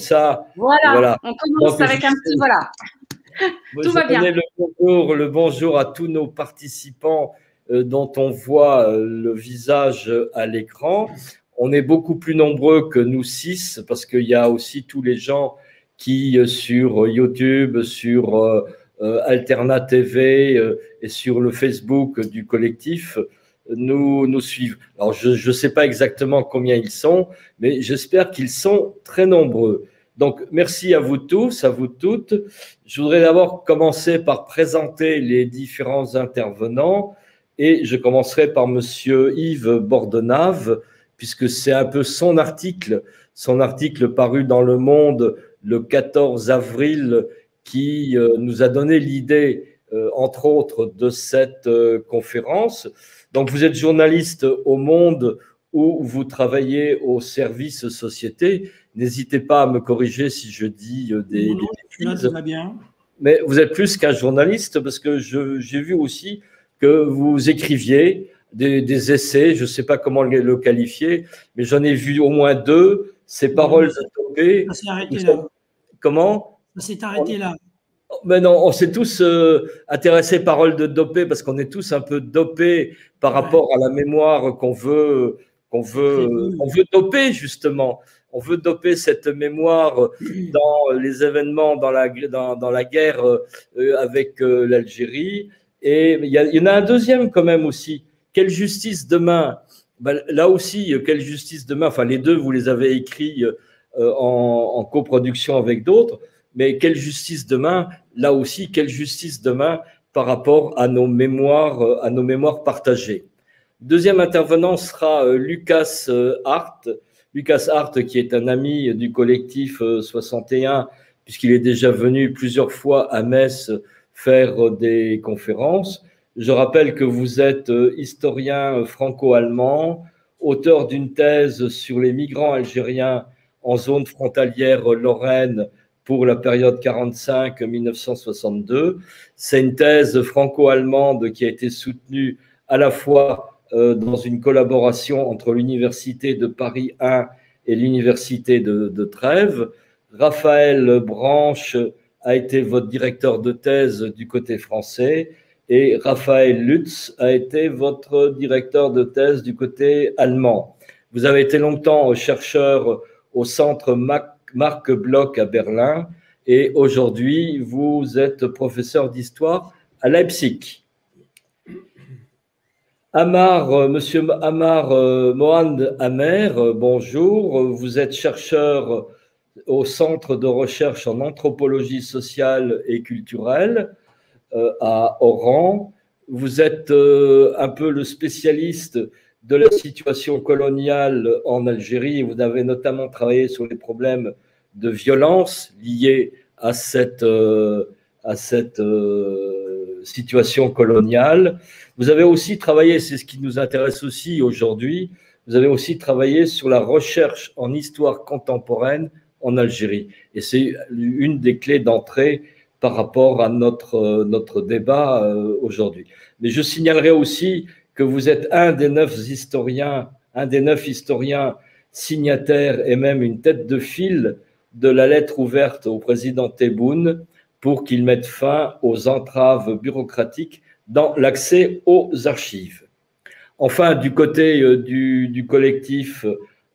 ça. Voilà, on commence donc, avec un petit voilà. Tout va bien. Le bonjour à tous nos participants dont on voit le visage à l'écran. On est beaucoup plus nombreux que nous 6 parce qu'il y a aussi tous les gens qui sur YouTube, sur Alterna TV et sur le Facebook du collectif nous suivent. Alors je ne sais pas exactement combien ils sont, mais j'espère qu'ils sont très nombreux. Donc, merci à vous tous, à vous toutes. Je voudrais d'abord commencer par présenter les différents intervenants et je commencerai par Monsieur Yves Bordenave, puisque c'est un peu son article paru dans Le Monde le 14 avril qui nous a donné l'idée, entre autres, de cette conférence. Donc, vous êtes journaliste au Monde où vous travaillez au service société. N'hésitez pas à me corriger si je dis des bêtises. Ça va bien. Mais vous êtes plus qu'un journaliste parce que j'ai vu aussi que vous écriviez des essais, je ne sais pas comment le qualifier, mais j'en ai vu au moins 2, ces paroles de Topé. Ça s'est arrêté là. Comment? Ça s'est arrêté là. Mais non, on s'est tous intéressés paroles de dopé parce qu'on est tous un peu dopés par rapport à la mémoire qu'on veut doper justement. On veut doper cette mémoire dans les événements, dans la guerre avec l'Algérie. Et il y en a un deuxième quand même aussi. Quelle justice demain? Ben, là aussi, quelle justice demain? Enfin, les deux, vous les avez écrits en coproduction avec d'autres. Mais quelle justice demain? Là aussi, quelle justice demain par rapport à nos mémoires partagées? Deuxième intervenant sera Lucas Hart. Lucas Hart, qui est un ami du collectif 61, puisqu'il est déjà venu plusieurs fois à Metz faire des conférences. Je rappelle que vous êtes historien franco-allemand, auteur d'une thèse sur les migrants algériens en zone frontalière Lorraine pour la période 45-1962. C'est une thèse franco-allemande qui a été soutenue à la fois dans une collaboration entre l'Université de Paris 1 et l'Université de Trèves. Raphaël Branche a été votre directeur de thèse du côté français et Raphaël Lutz a été votre directeur de thèse du côté allemand. Vous avez été longtemps chercheur au centre Marc Bloch à Berlin et aujourd'hui vous êtes professeur d'histoire à Leipzig. Monsieur Amar Mohand Amer, bonjour. Vous êtes chercheur au Centre de recherche en anthropologie sociale et culturelle à Oran. Vous êtes un peu le spécialiste de la situation coloniale en Algérie. Vous avez notamment travaillé sur les problèmes de violence liés à cette situation coloniale. Vous avez aussi travaillé, c'est ce qui nous intéresse aussi aujourd'hui, vous avez aussi travaillé sur la recherche en histoire contemporaine en Algérie. Et c'est une des clés d'entrée par rapport à notre débat aujourd'hui. Mais je signalerai aussi que vous êtes un des 9 historiens signataires et même une tête de file de la lettre ouverte au président Tebboune pour qu'il mette fin aux entraves bureaucratiques dans l'accès aux archives. Enfin, du côté du collectif,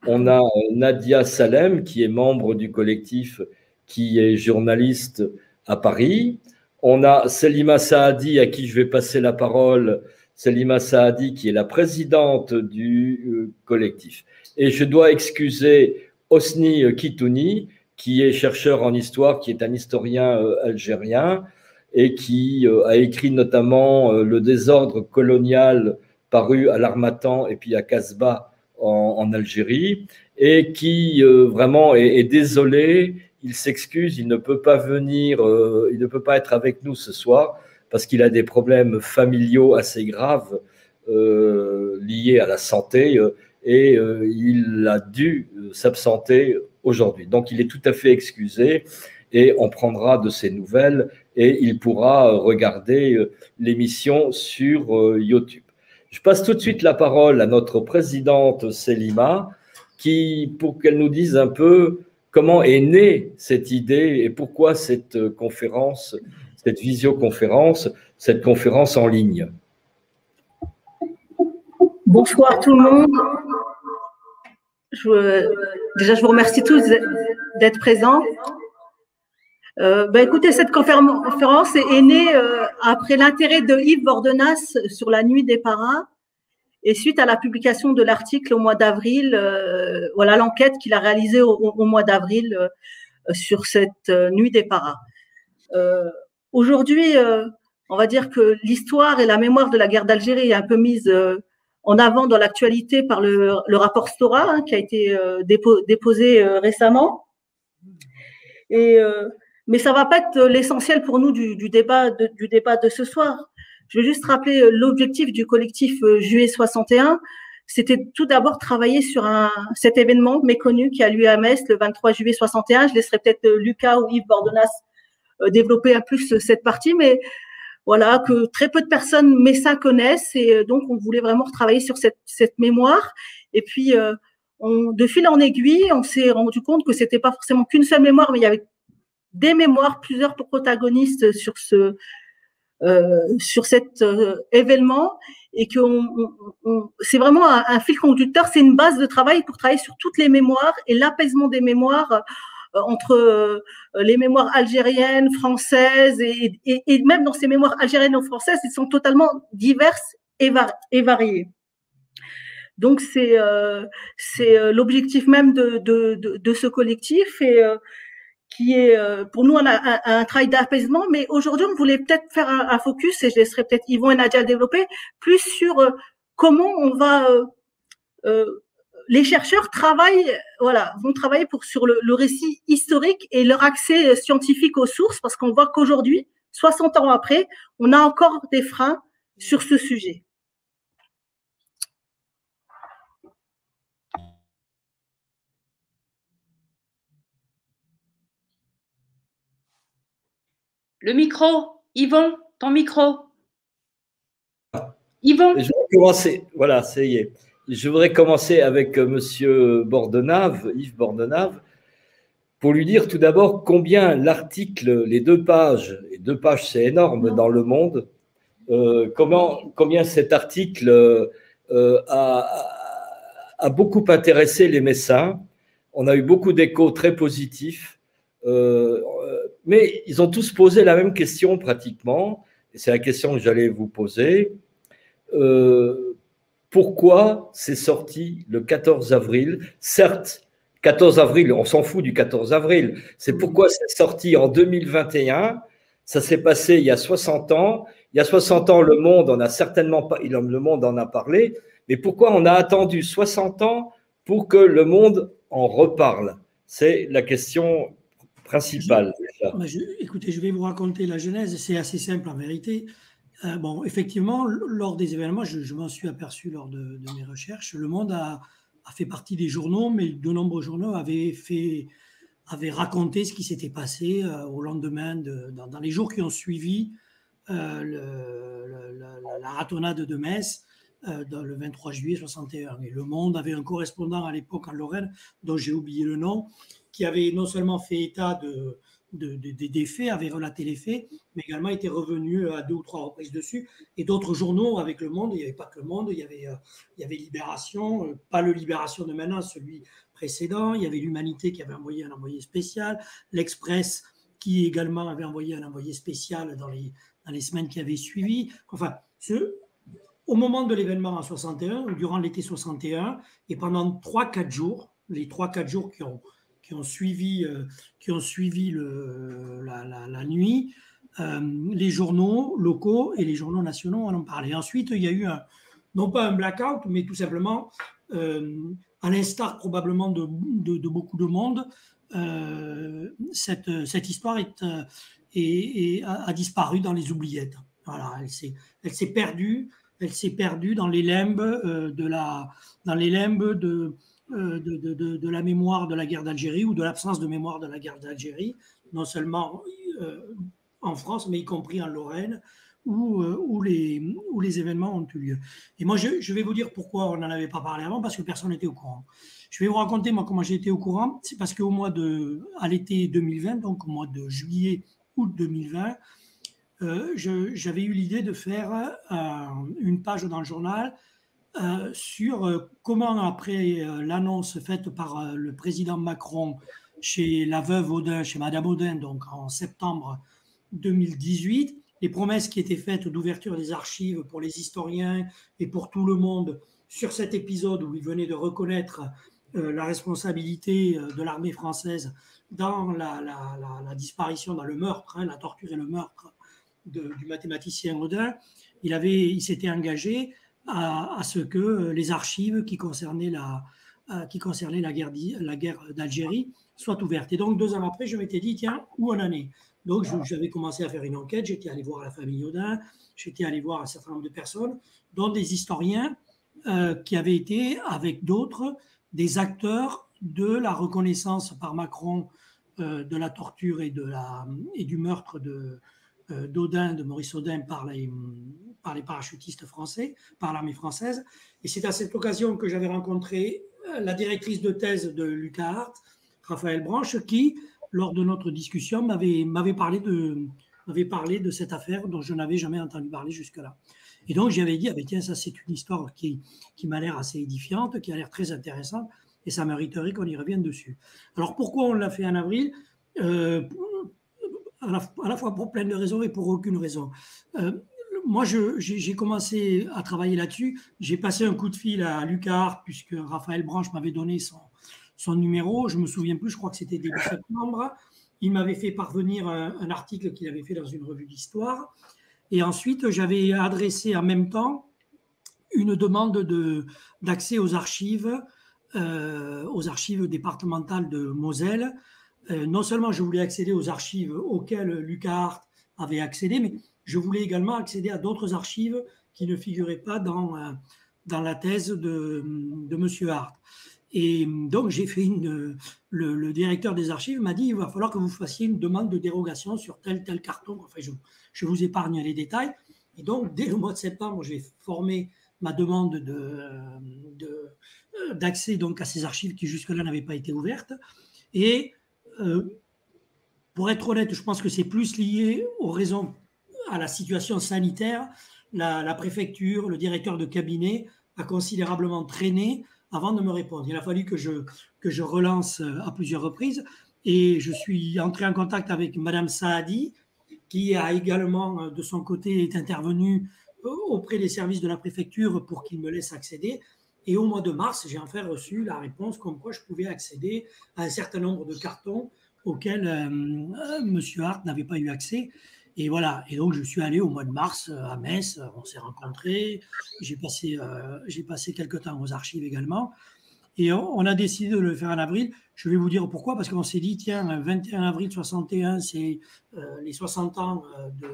on a Nadia Salem, qui est membre du collectif, qui est journaliste à Paris. On a Selima Saadi, à qui je vais passer la parole, Selima Saadi, qui est la présidente du collectif. Et je dois excuser Hosni Kitouni, qui est chercheur en histoire, qui est un historien algérien, et qui a écrit notamment Le désordre colonial paru à l'Harmattan et puis à Casbah en Algérie, et qui vraiment est désolé, il s'excuse, il ne peut pas venir, il ne peut pas être avec nous ce soir parce qu'il a des problèmes familiaux assez graves liés à la santé et il a dû s'absenter aujourd'hui. Donc il est tout à fait excusé et on prendra de ses nouvelles et il pourra regarder l'émission sur YouTube. Je passe tout de suite la parole à notre présidente Selima pour qu'elle nous dise un peu comment est née cette idée et pourquoi cette conférence, cette visioconférence, cette conférence en ligne? Bonsoir tout le monde. Déjà, je vous remercie tous d'être présents. Écoutez, cette conférence est née après l'intérêt de Yves Bordenas sur la nuit des paras et suite à la publication de l'article au mois d'avril, voilà l'enquête qu'il a réalisée au mois d'avril sur cette nuit des paras. Aujourd'hui, on va dire que l'histoire et la mémoire de la guerre d'Algérie est un peu mise en avant dans l'actualité par le rapport Stora qui a été déposé récemment. Mais ça ne va pas être l'essentiel pour nous du débat de ce soir. Je veux juste rappeler l'objectif du collectif Juillet 61. C'était tout d'abord travailler sur cet événement méconnu qui a lieu à Metz le 23 juillet 61. Je laisserai peut-être Lucas ou Yves Bordenas développer un plus cette partie, mais voilà, que très peu de personnes Messins connaissent et donc on voulait vraiment retravailler sur cette mémoire. Et puis, de fil en aiguille, on s'est rendu compte que c'était pas forcément qu'une seule mémoire, mais il y avait des mémoires, plusieurs protagonistes sur cet événement et que c'est vraiment un fil conducteur, c'est une base de travail pour travailler sur toutes les mémoires et l'apaisement des mémoires entre les mémoires algériennes, françaises et même dans ces mémoires algériennes ou françaises, elles sont totalement diverses et variées. Donc c'est l'objectif même de ce collectif et qui est pour nous un travail d'apaisement, mais aujourd'hui on voulait peut-être faire un focus, et je laisserai peut-être Yvon et Nadia le développer, plus sur comment on va les chercheurs vont travailler sur le récit historique et leur accès scientifique aux sources, parce qu'on voit qu'aujourd'hui, 60 ans après, on a encore des freins sur ce sujet. Le micro, Yvon, ton micro. Yvon. Je vais commencer, voilà, ça y est. Je voudrais commencer avec Monsieur Bordenave, Yves Bordenave, pour lui dire tout d'abord combien l'article, les 2 pages, et 2 pages c'est énorme dans Le Monde, combien cet article a beaucoup intéressé les Messins. On a eu beaucoup d'échos très positifs, mais ils ont tous posé la même question pratiquement, et c'est la question que j'allais vous poser. Pourquoi c'est sorti le 14 avril? Certes, 14 avril, on s'en fout du 14 avril. C'est pourquoi c'est sorti en 2021. Ça s'est passé il y a 60 ans. Il y a 60 ans, le monde en a certainement pas, le monde en a parlé. Mais pourquoi on a attendu 60 ans pour que le monde en reparle? C'est la question principale. Écoutez, je vais vous raconter la genèse. C'est assez simple en vérité. Bon, effectivement, lors des événements, je m'en suis aperçu lors de mes recherches, Le Monde a fait partie des journaux, mais de nombreux journaux avaient raconté ce qui s'était passé au lendemain, dans les jours qui ont suivi la ratonnade de Metz, le 23 juillet 61. Et Le Monde avait un correspondant à l'époque en Lorraine, dont j'ai oublié le nom, qui avait non seulement fait état des faits, avait relaté les faits, mais également était revenu à 2 ou 3 reprises dessus. Et d'autres journaux avec Le Monde, il n'y avait pas que Le Monde, il y avait Libération, pas le Libération de maintenant, celui précédent, il y avait l'Humanité qui avait envoyé un envoyé spécial, l'Express qui également avait envoyé un envoyé spécial dans les semaines qui avaient suivi. Enfin, au moment de l'événement en 61, durant l'été 61, et pendant 3-4 jours, les 3-4 jours qui ont suivi la nuit, les journaux locaux et les journaux nationaux en ont parlé. Ensuite, il y a eu non pas un blackout, mais tout simplement, à l'instar probablement de beaucoup de monde, cette histoire a disparu dans les oubliettes. Voilà, elle s'est perdue dans les limbes de la mémoire de la guerre d'Algérie ou de l'absence de mémoire de la guerre d'Algérie, non seulement en France, mais y compris en Lorraine, où les événements ont eu lieu. Et moi, je vais vous dire pourquoi on n'en avait pas parlé avant, parce que personne n'était au courant. Je vais vous raconter, moi, comment j'ai été au courant. C'est parce qu'au à l'été 2020, donc au mois de juillet, août 2020, j'avais eu l'idée de faire une page dans le journal sur comment, après l'annonce faite par le président Macron chez la veuve Audin, chez Madame Audin, donc en septembre 2018, les promesses qui étaient faites d'ouverture des archives pour les historiens et pour tout le monde sur cet épisode où il venait de reconnaître la responsabilité de l'armée française dans la disparition, dans le meurtre, la torture et le meurtre du mathématicien Audin. Il s'était engagé à ce que les archives qui concernaient la guerre d'Algérie soient ouvertes. Et donc, 2 ans après, je m'étais dit, tiens, où on en est? Donc, j'avais commencé à faire une enquête, j'étais allé voir la famille Audin, j'étais allé voir un certain nombre de personnes, dont des historiens qui avaient été, avec d'autres, des acteurs de la reconnaissance par Macron de la torture et du meurtre d'Audin, de Maurice Audin, par les parachutistes français, par l'armée française. Et c'est à cette occasion que j'avais rencontré la directrice de thèse de l'UQART, Raphaël Branche, qui, lors de notre discussion, m'avait parlé de cette affaire dont je n'avais jamais entendu parler jusque-là. Et donc, j'avais dit, ah ben tiens, ça c'est une histoire qui m'a l'air assez édifiante, qui a l'air très intéressante, et ça mériterait qu'on y revienne dessus. Alors, pourquoi on l'a fait en avril à la fois pour plein de raisons et pour aucune raison. Moi, j'ai commencé à travailler là-dessus. J'ai passé un coup de fil à Lucard, puisque Raphaël Branche m'avait donné son numéro. Je me souviens plus, je crois que c'était début septembre. Il m'avait fait parvenir un article qu'il avait fait dans une revue d'histoire. Et ensuite, j'avais adressé en même temps une demande d'accès aux archives départementales de Moselle. Non seulement je voulais accéder aux archives auxquelles l'UQART avait accédé, mais je voulais également accéder à d'autres archives qui ne figuraient pas dans la thèse de M. Hart. Et donc, j'ai fait le directeur des archives m'a dit, il va falloir que vous fassiez une demande de dérogation sur tel carton. Enfin, je vous épargne les détails. Et donc, dès le mois de septembre, j'ai formé ma demande d'accès donc à ces archives qui jusque-là n'avaient pas été ouvertes. Et pour être honnête, je pense que c'est plus lié aux raisons, à la situation sanitaire. La préfecture, le directeur de cabinet a considérablement traîné avant de me répondre. Il a fallu que je relance à plusieurs reprises et je suis entré en contact avec Madame Saadi, qui a également, de son côté, est intervenue auprès des services de la préfecture pour qu'ils me laissent accéder. Et au mois de mars, j'ai enfin reçu la réponse comme quoi je pouvais accéder à un certain nombre de cartons auxquels M. Hart n'avait pas eu accès. Et voilà. Et donc, je suis allé au mois de mars à Metz. On s'est rencontrés. J'ai passé quelques temps aux archives également. Et on a décidé de le faire en avril. Je vais vous dire pourquoi. Parce qu'on s'est dit, tiens, 21 avril 61, c'est les 60 ans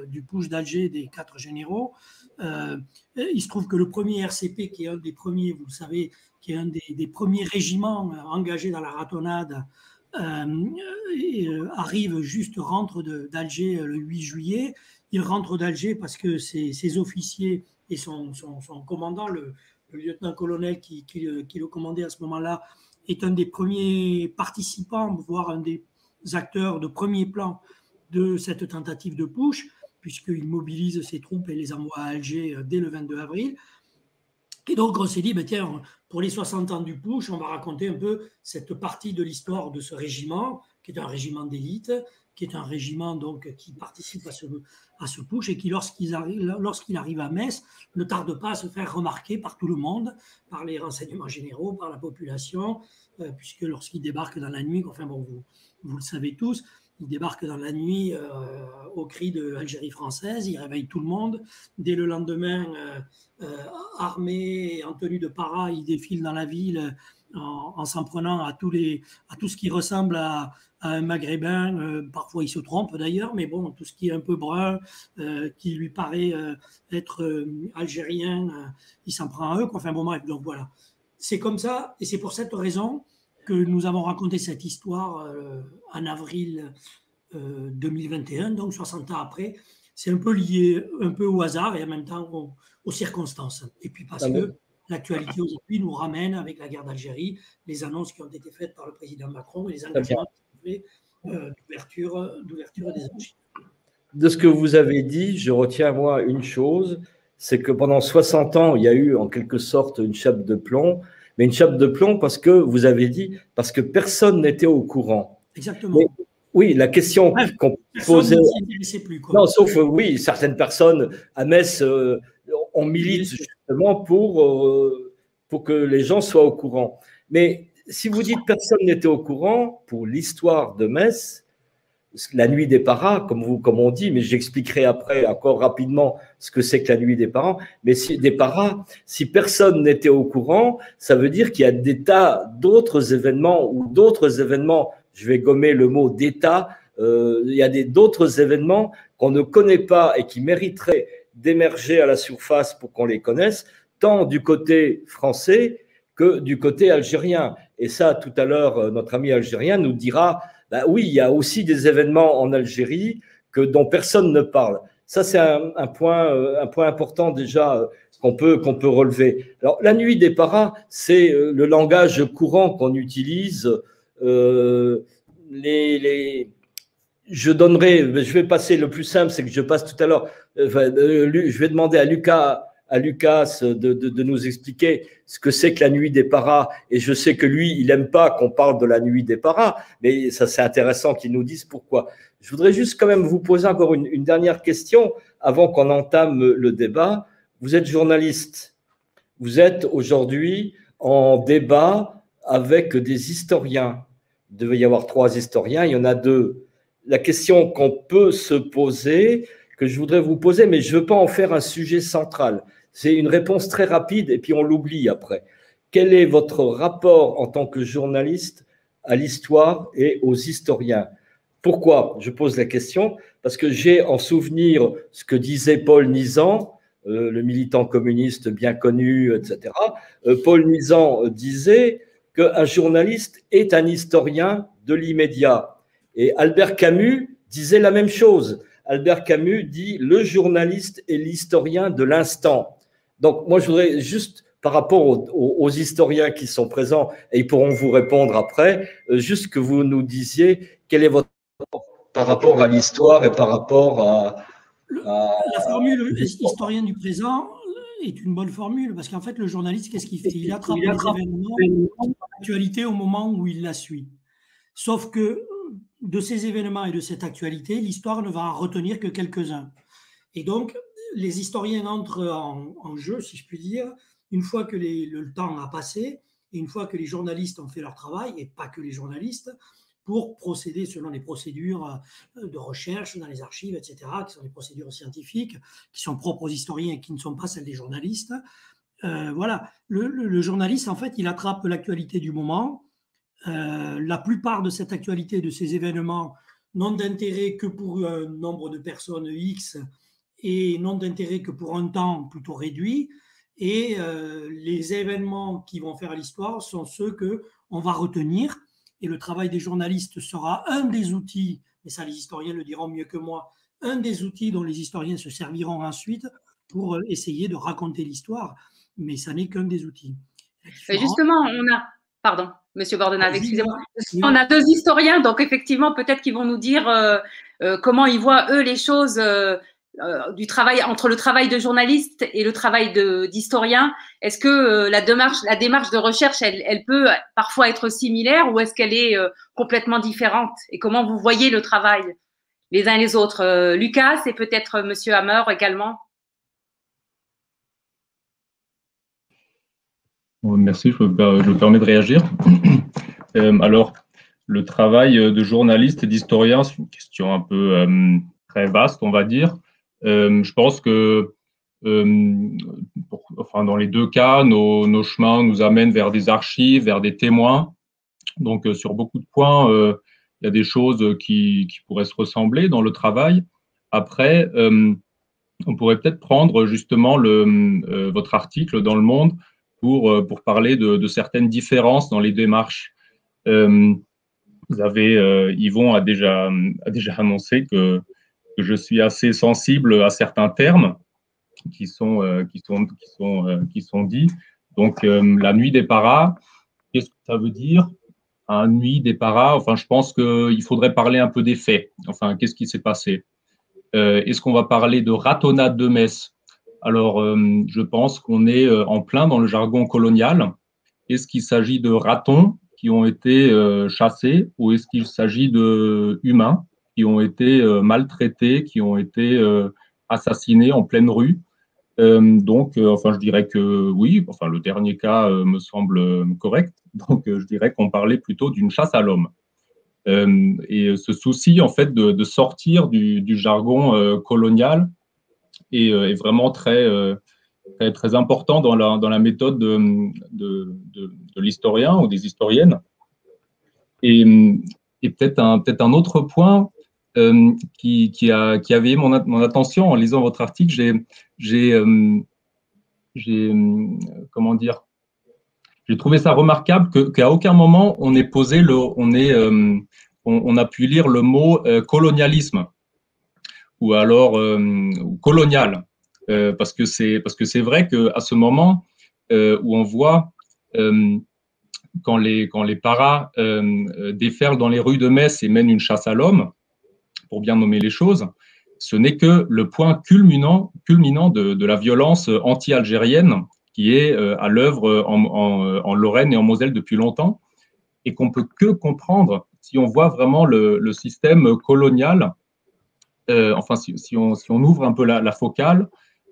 du putsch d'Alger des 4 généraux. Il se trouve que le premier RCP, qui est un des premiers, vous le savez, qui est un des premiers régiments engagés dans la ratonnade, rentre d'Alger le 8 juillet. Il rentre d'Alger parce que ses officiers et son commandant, le lieutenant-colonel qui le commandait à ce moment-là, est un des premiers participants, voire un des acteurs de premier plan de cette tentative de putsch, puisqu'il mobilise ses troupes et les envoie à Alger dès le 22 avril. Et donc, on s'est dit, ben tiens, pour les 60 ans du putsch, on va raconter un peu cette partie de l'histoire de ce régiment, qui est un régiment d'élite, qui est un régiment donc qui participe à ce putsch et qui, lorsqu'il arrive à Metz, ne tarde pas à se faire remarquer par tout le monde, par les renseignements généraux, par la population, puisque lorsqu'il débarque dans la nuit, enfin bon, vous le savez tous, il débarque dans la nuit au cri de l'Algérie française, il réveille tout le monde. Dès le lendemain, armé et en tenue de para, il défile dans la ville en s'en prenant à tout ce qui ressemble à un maghrébin. Parfois, il se trompe d'ailleurs, mais bon, tout ce qui est un peu brun, qui lui paraît être algérien, il s'en prend à eux. Enfin bon, bref, donc voilà. C'est comme ça, et c'est pour cette raison que nous avons raconté cette histoire en avril 2021, donc 60 ans après. c'est un peu lié un peu au hasard et en même temps aux circonstances. Et puis parce que l'actualité aujourd'hui nous ramène, avec la guerre d'Algérie, les annonces qui ont été faites par le président Macron et les engagements d'ouverture des archives. De ce que vous avez dit, je retiens moi une chose, c'est que pendant 60 ans, il y a eu en quelque sorte une chape de plomb, mais une chape de plomb parce que, vous avez dit, parce que personne n'était au courant. Exactement. Mais, oui, la question qu'on posait… Non, sauf, oui, certaines personnes à Metz, on milite justement pour que les gens soient au courant. Mais si vous dites personne n'était au courant, pour l'histoire de Metz, la nuit des paras, comme on dit, mais j'expliquerai après encore rapidement ce que c'est que la nuit des paras. Mais des paras, si personne n'était au courant, ça veut dire qu'il y a des tas d'autres événements ou d'autres événements, je vais gommer le mot d'état, il y a d'autres événements qu'on ne connaît pas et qui mériteraient d'émerger à la surface pour qu'on les connaisse, tant du côté français que du côté algérien. Et ça, tout à l'heure, notre ami algérien nous dira… Ben oui, il y a aussi des événements en Algérie dont personne ne parle. Ça, c'est un point important déjà qu'on peut relever. Alors, la nuit des paras, c'est le langage courant qu'on utilise. Je vais passer le plus simple, c'est que je passe tout à l'heure. Je vais demander à Lucas de nous expliquer ce que c'est que la nuit des paras. Et je sais que lui, il n'aime pas qu'on parle de la nuit des paras, mais ça, c'est intéressant qu'il nous dise pourquoi. Je voudrais juste quand même vous poser encore une dernière question avant qu'on entame le débat. Vous êtes journaliste. Vous êtes aujourd'hui en débat avec des historiens. Il devait y avoir 3 historiens, il y en a 2. La question qu'on peut se poser, que je voudrais vous poser, mais je ne veux pas en faire un sujet central. C'est une réponse très rapide et puis on l'oublie après. Quel est votre rapport en tant que journaliste à l'histoire et aux historiens? Pourquoi je pose la question? Parce que j'ai en souvenir ce que disait Paul Nizan, le militant communiste bien connu, etc. Paul Nizan disait qu'un journaliste est un historien de l'immédiat. Et Albert Camus disait la même chose. Albert Camus dit « le journaliste est l'historien de l'instant ». Donc, moi, je voudrais juste, par rapport aux historiens qui sont présents, et ils pourront vous répondre après, juste que vous nous disiez quel est votre rapport par rapport à l'histoire et par rapport à… La formule historien du présent est une bonne formule, parce qu'en fait, le journaliste, qu'est-ce qu'il fait? Il attrape les événements d'actualité au moment où il la suit. Sauf que de ces événements et de cette actualité, l'histoire ne va en retenir que quelques-uns. Et donc, les historiens entrent en jeu, si je puis dire, une fois que le temps a passé, et une fois que les journalistes ont fait leur travail, et pas que les journalistes, pour procéder selon les procédures de recherche dans les archives, etc., qui sont des procédures scientifiques, qui sont propres aux historiens et qui ne sont pas celles des journalistes. Voilà, le journaliste, en fait, il attrape l'actualité du moment. La plupart de cette actualité, de ces événements, n'ont d'intérêt que pour un nombre de personnes X et n'ont d'intérêt que pour un temps plutôt réduit. Et les événements qui vont faire l'histoire sont ceux qu'on va retenir. Et le travail des journalistes sera un des outils, mais ça les historiens le diront mieux que moi, un des outils dont les historiens se serviront ensuite pour essayer de raconter l'histoire. Mais ça n'est qu'un des outils. Justement, pardon, Monsieur Bordenave, excusez-moi. On a 2 historiens, donc effectivement, peut-être qu'ils vont nous dire comment ils voient, eux, les choses du travail, entre le travail de journaliste et le travail d'historien. Est-ce que la démarche de recherche, elle peut parfois être similaire ou est-ce qu'elle est complètement différente? Et comment vous voyez le travail les uns et les autres? Lucas et peut-être Monsieur Hammer également. Merci, je me permets de réagir. Alors, le travail de journaliste et d'historien, c'est une question un peu très vaste, on va dire. Je pense que, dans les 2 cas, nos chemins nous amènent vers des archives, vers des témoins. Donc, sur beaucoup de points, il y a des choses qui pourraient se ressembler dans le travail. Après, on pourrait peut-être prendre justement votre article dans Le Monde pour parler de certaines différences dans les démarches. Yvon a déjà annoncé que que je suis assez sensible à certains termes qui sont dits. Donc, la nuit des paras, qu'est-ce que ça veut dire? Un nuit des paras, enfin, je pense qu'il faudrait parler un peu des faits. Enfin, qu'est-ce qui s'est passé? Est-ce qu'on va parler de ratonnade de messe? Alors, je pense qu'on est en plein dans le jargon colonial. Est-ce qu'il s'agit de ratons qui ont été chassés ou est-ce qu'il s'agit de humains qui ont été maltraités, qui ont été assassinés en pleine rue? Donc, enfin, je dirais que oui, enfin, le dernier cas me semble correct. Donc, je dirais qu'on parlait plutôt d'une chasse à l'homme. Et ce souci, en fait, de sortir du jargon colonial est vraiment très important dans la méthode de l'historien ou des historiennes. Et peut-être un autre point qui a éveillé mon attention en lisant votre article, comment dire, j'ai trouvé ça remarquable qu'à aucun moment on ait posé on a pu lire le mot colonialisme ou alors colonial, parce que c'est vrai qu'à ce moment où on voit quand les paras déferlent dans les rues de Metz et mènent une chasse à l'homme, pour bien nommer les choses, ce n'est que le point culminant de la violence anti-algérienne qui est à l'œuvre en Lorraine et en Moselle depuis longtemps, et qu'on peut que comprendre si on voit vraiment le système colonial, enfin si on ouvre un peu la focale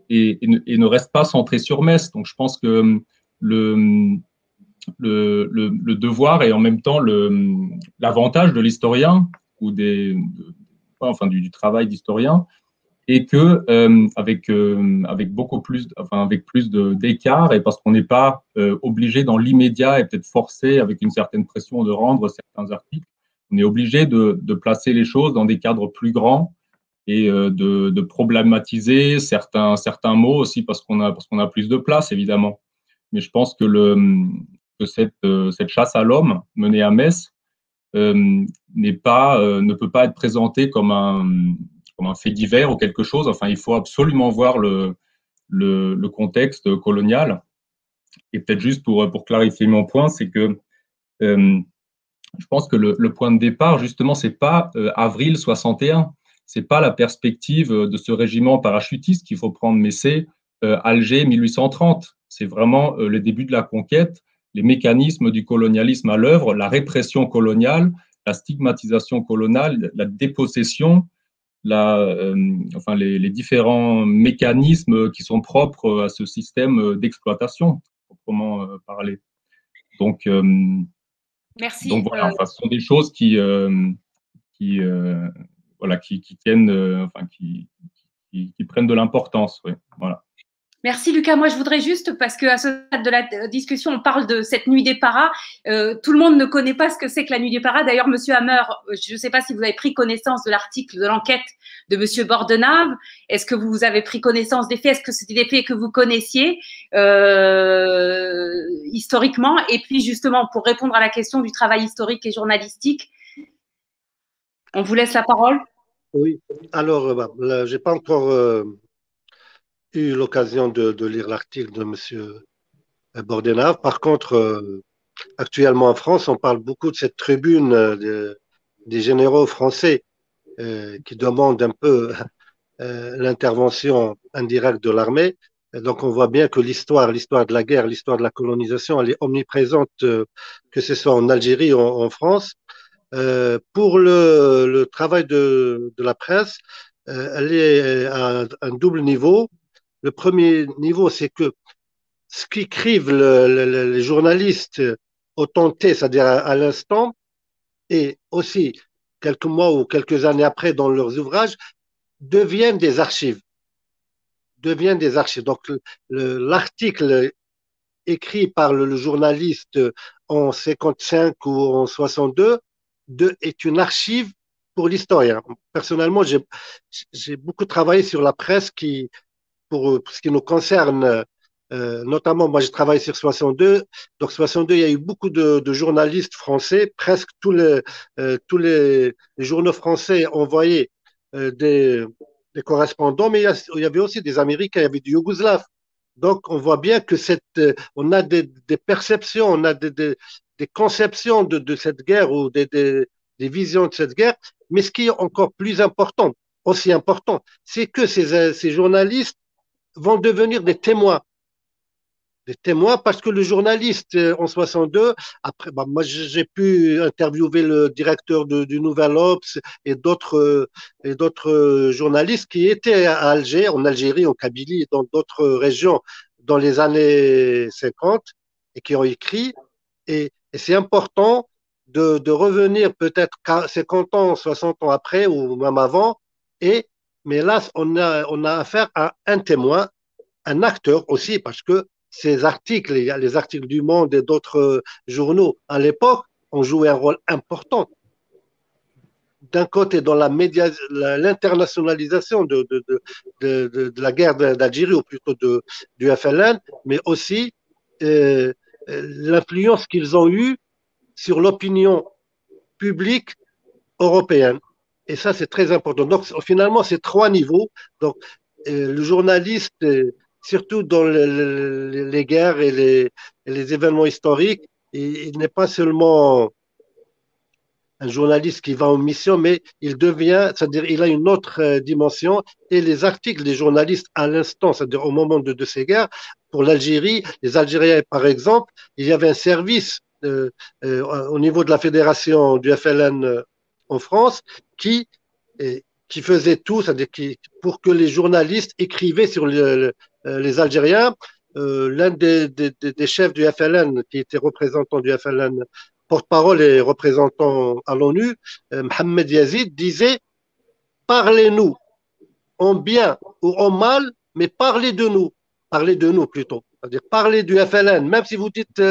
et ne reste pas centré sur Metz. Donc je pense que le devoir et en même temps l'avantage de l'historien ou du travail d'historien et que avec beaucoup plus, avec plus d'écart, et parce qu'on n'est pas obligé dans l'immédiat et peut-être forcé avec une certaine pression de rendre certains articles, on est obligé de placer les choses dans des cadres plus grands et de problématiser certains mots aussi parce qu'on a plus de place évidemment. Mais je pense que cette chasse à l'homme menée à Metz ne peut pas être présentée comme un fait divers ou quelque chose. Enfin, il faut absolument voir le contexte colonial. Et peut-être juste pour clarifier mon point, c'est que je pense que le point de départ, justement, c'est pas avril 61. C'est pas la perspective de ce régiment parachutiste qu'il faut prendre, mais c'est Alger 1830. C'est vraiment le début de la conquête, les mécanismes du colonialisme à l'œuvre, la répression coloniale, la stigmatisation coloniale, la dépossession, les différents mécanismes qui sont propres à ce système d'exploitation, proprement parlé. Donc, merci. Donc voilà, ce sont des choses qui tiennent, qui prennent de l'importance. Oui, voilà. Merci Lucas. Moi, je voudrais juste, parce qu'à ce stade de la discussion, on parle de cette nuit des paras. Tout le monde ne connaît pas ce que c'est que la nuit des paras. D'ailleurs, Monsieur Hammer, je ne sais pas si vous avez pris connaissance de l'article de l'enquête de Monsieur Bordenave. Est-ce que vous avez pris connaissance des faits? Est-ce que c'était des faits que vous connaissiez historiquement? Et puis, justement, pour répondre à la question du travail historique et journalistique, on vous laisse la parole. Oui, alors, je n'ai pas encore eu l'occasion de lire l'article de M. Bordenave. Par contre, actuellement en France, on parle beaucoup de cette tribune des généraux français qui demandent un peu l'intervention indirecte de l'armée. Donc, on voit bien que l'histoire de la guerre, l'histoire de la colonisation, elle est omniprésente, que ce soit en Algérie ou en France. Pour le travail de la presse, elle est à un double niveau. Le premier niveau, c'est que ce qu'écrivent les journalistes au temps T, c'est-à-dire à l'instant, et aussi quelques mois ou quelques années après dans leurs ouvrages, deviennent des archives. Donc, l'article écrit par le journaliste en 55 ou en 62 est une archive pour l'historien. Personnellement, j'ai beaucoup travaillé sur la presse pour ce qui nous concerne, notamment, moi, je travaille sur 62. Donc, 62, il y a eu beaucoup de journalistes français. Presque tous les journaux français envoyaient des correspondants, mais il y avait aussi des Américains, il y avait des Yougoslaves. Donc, on voit bien que on a des perceptions, on a des conceptions de cette guerre ou des visions de cette guerre. Mais ce qui est encore plus important, aussi important, c'est que ces journalistes vont devenir des témoins. Des témoins parce que le journaliste en 62, après, bah, moi j'ai pu interviewer le directeur du Nouvel Obs et d'autres journalistes qui étaient à Alger, en Algérie, en Kabylie et dans d'autres régions dans les années 50 et qui ont écrit. Et c'est important de revenir peut-être 50 ans, 60 ans après ou même avant. Mais là, on a affaire à un témoin, un acteur aussi, parce que ces articles, les articles du Monde et d'autres journaux à l'époque ont joué un rôle important. D'un côté, dans l'internationalisation de la guerre d'Algérie, ou plutôt du FLN, mais aussi l'influence qu'ils ont eue sur l'opinion publique européenne. Et ça, c'est très important. Donc, finalement, c'est 3 niveaux. Donc, le journaliste, surtout dans les guerres et les événements historiques, il n'est pas seulement un journaliste qui va en mission, mais il devient, c'est-à-dire il a une autre dimension. Et les articles des journalistes à l'instant, c'est-à-dire au moment de ces guerres, pour l'Algérie, les Algériens par exemple, il y avait un service au niveau de la fédération du FLN en France qui faisait tout, c'est-à-dire pour que les journalistes écrivaient sur les Algériens. L'un des chefs du FLN, qui était représentant du FLN, porte-parole et représentant à l'ONU, Mohamed Yazid, disait « Parlez-nous en bien ou en mal, mais parlez de nous. Parlez de nous plutôt. C'est-à-dire parlez du FLN, même si vous dites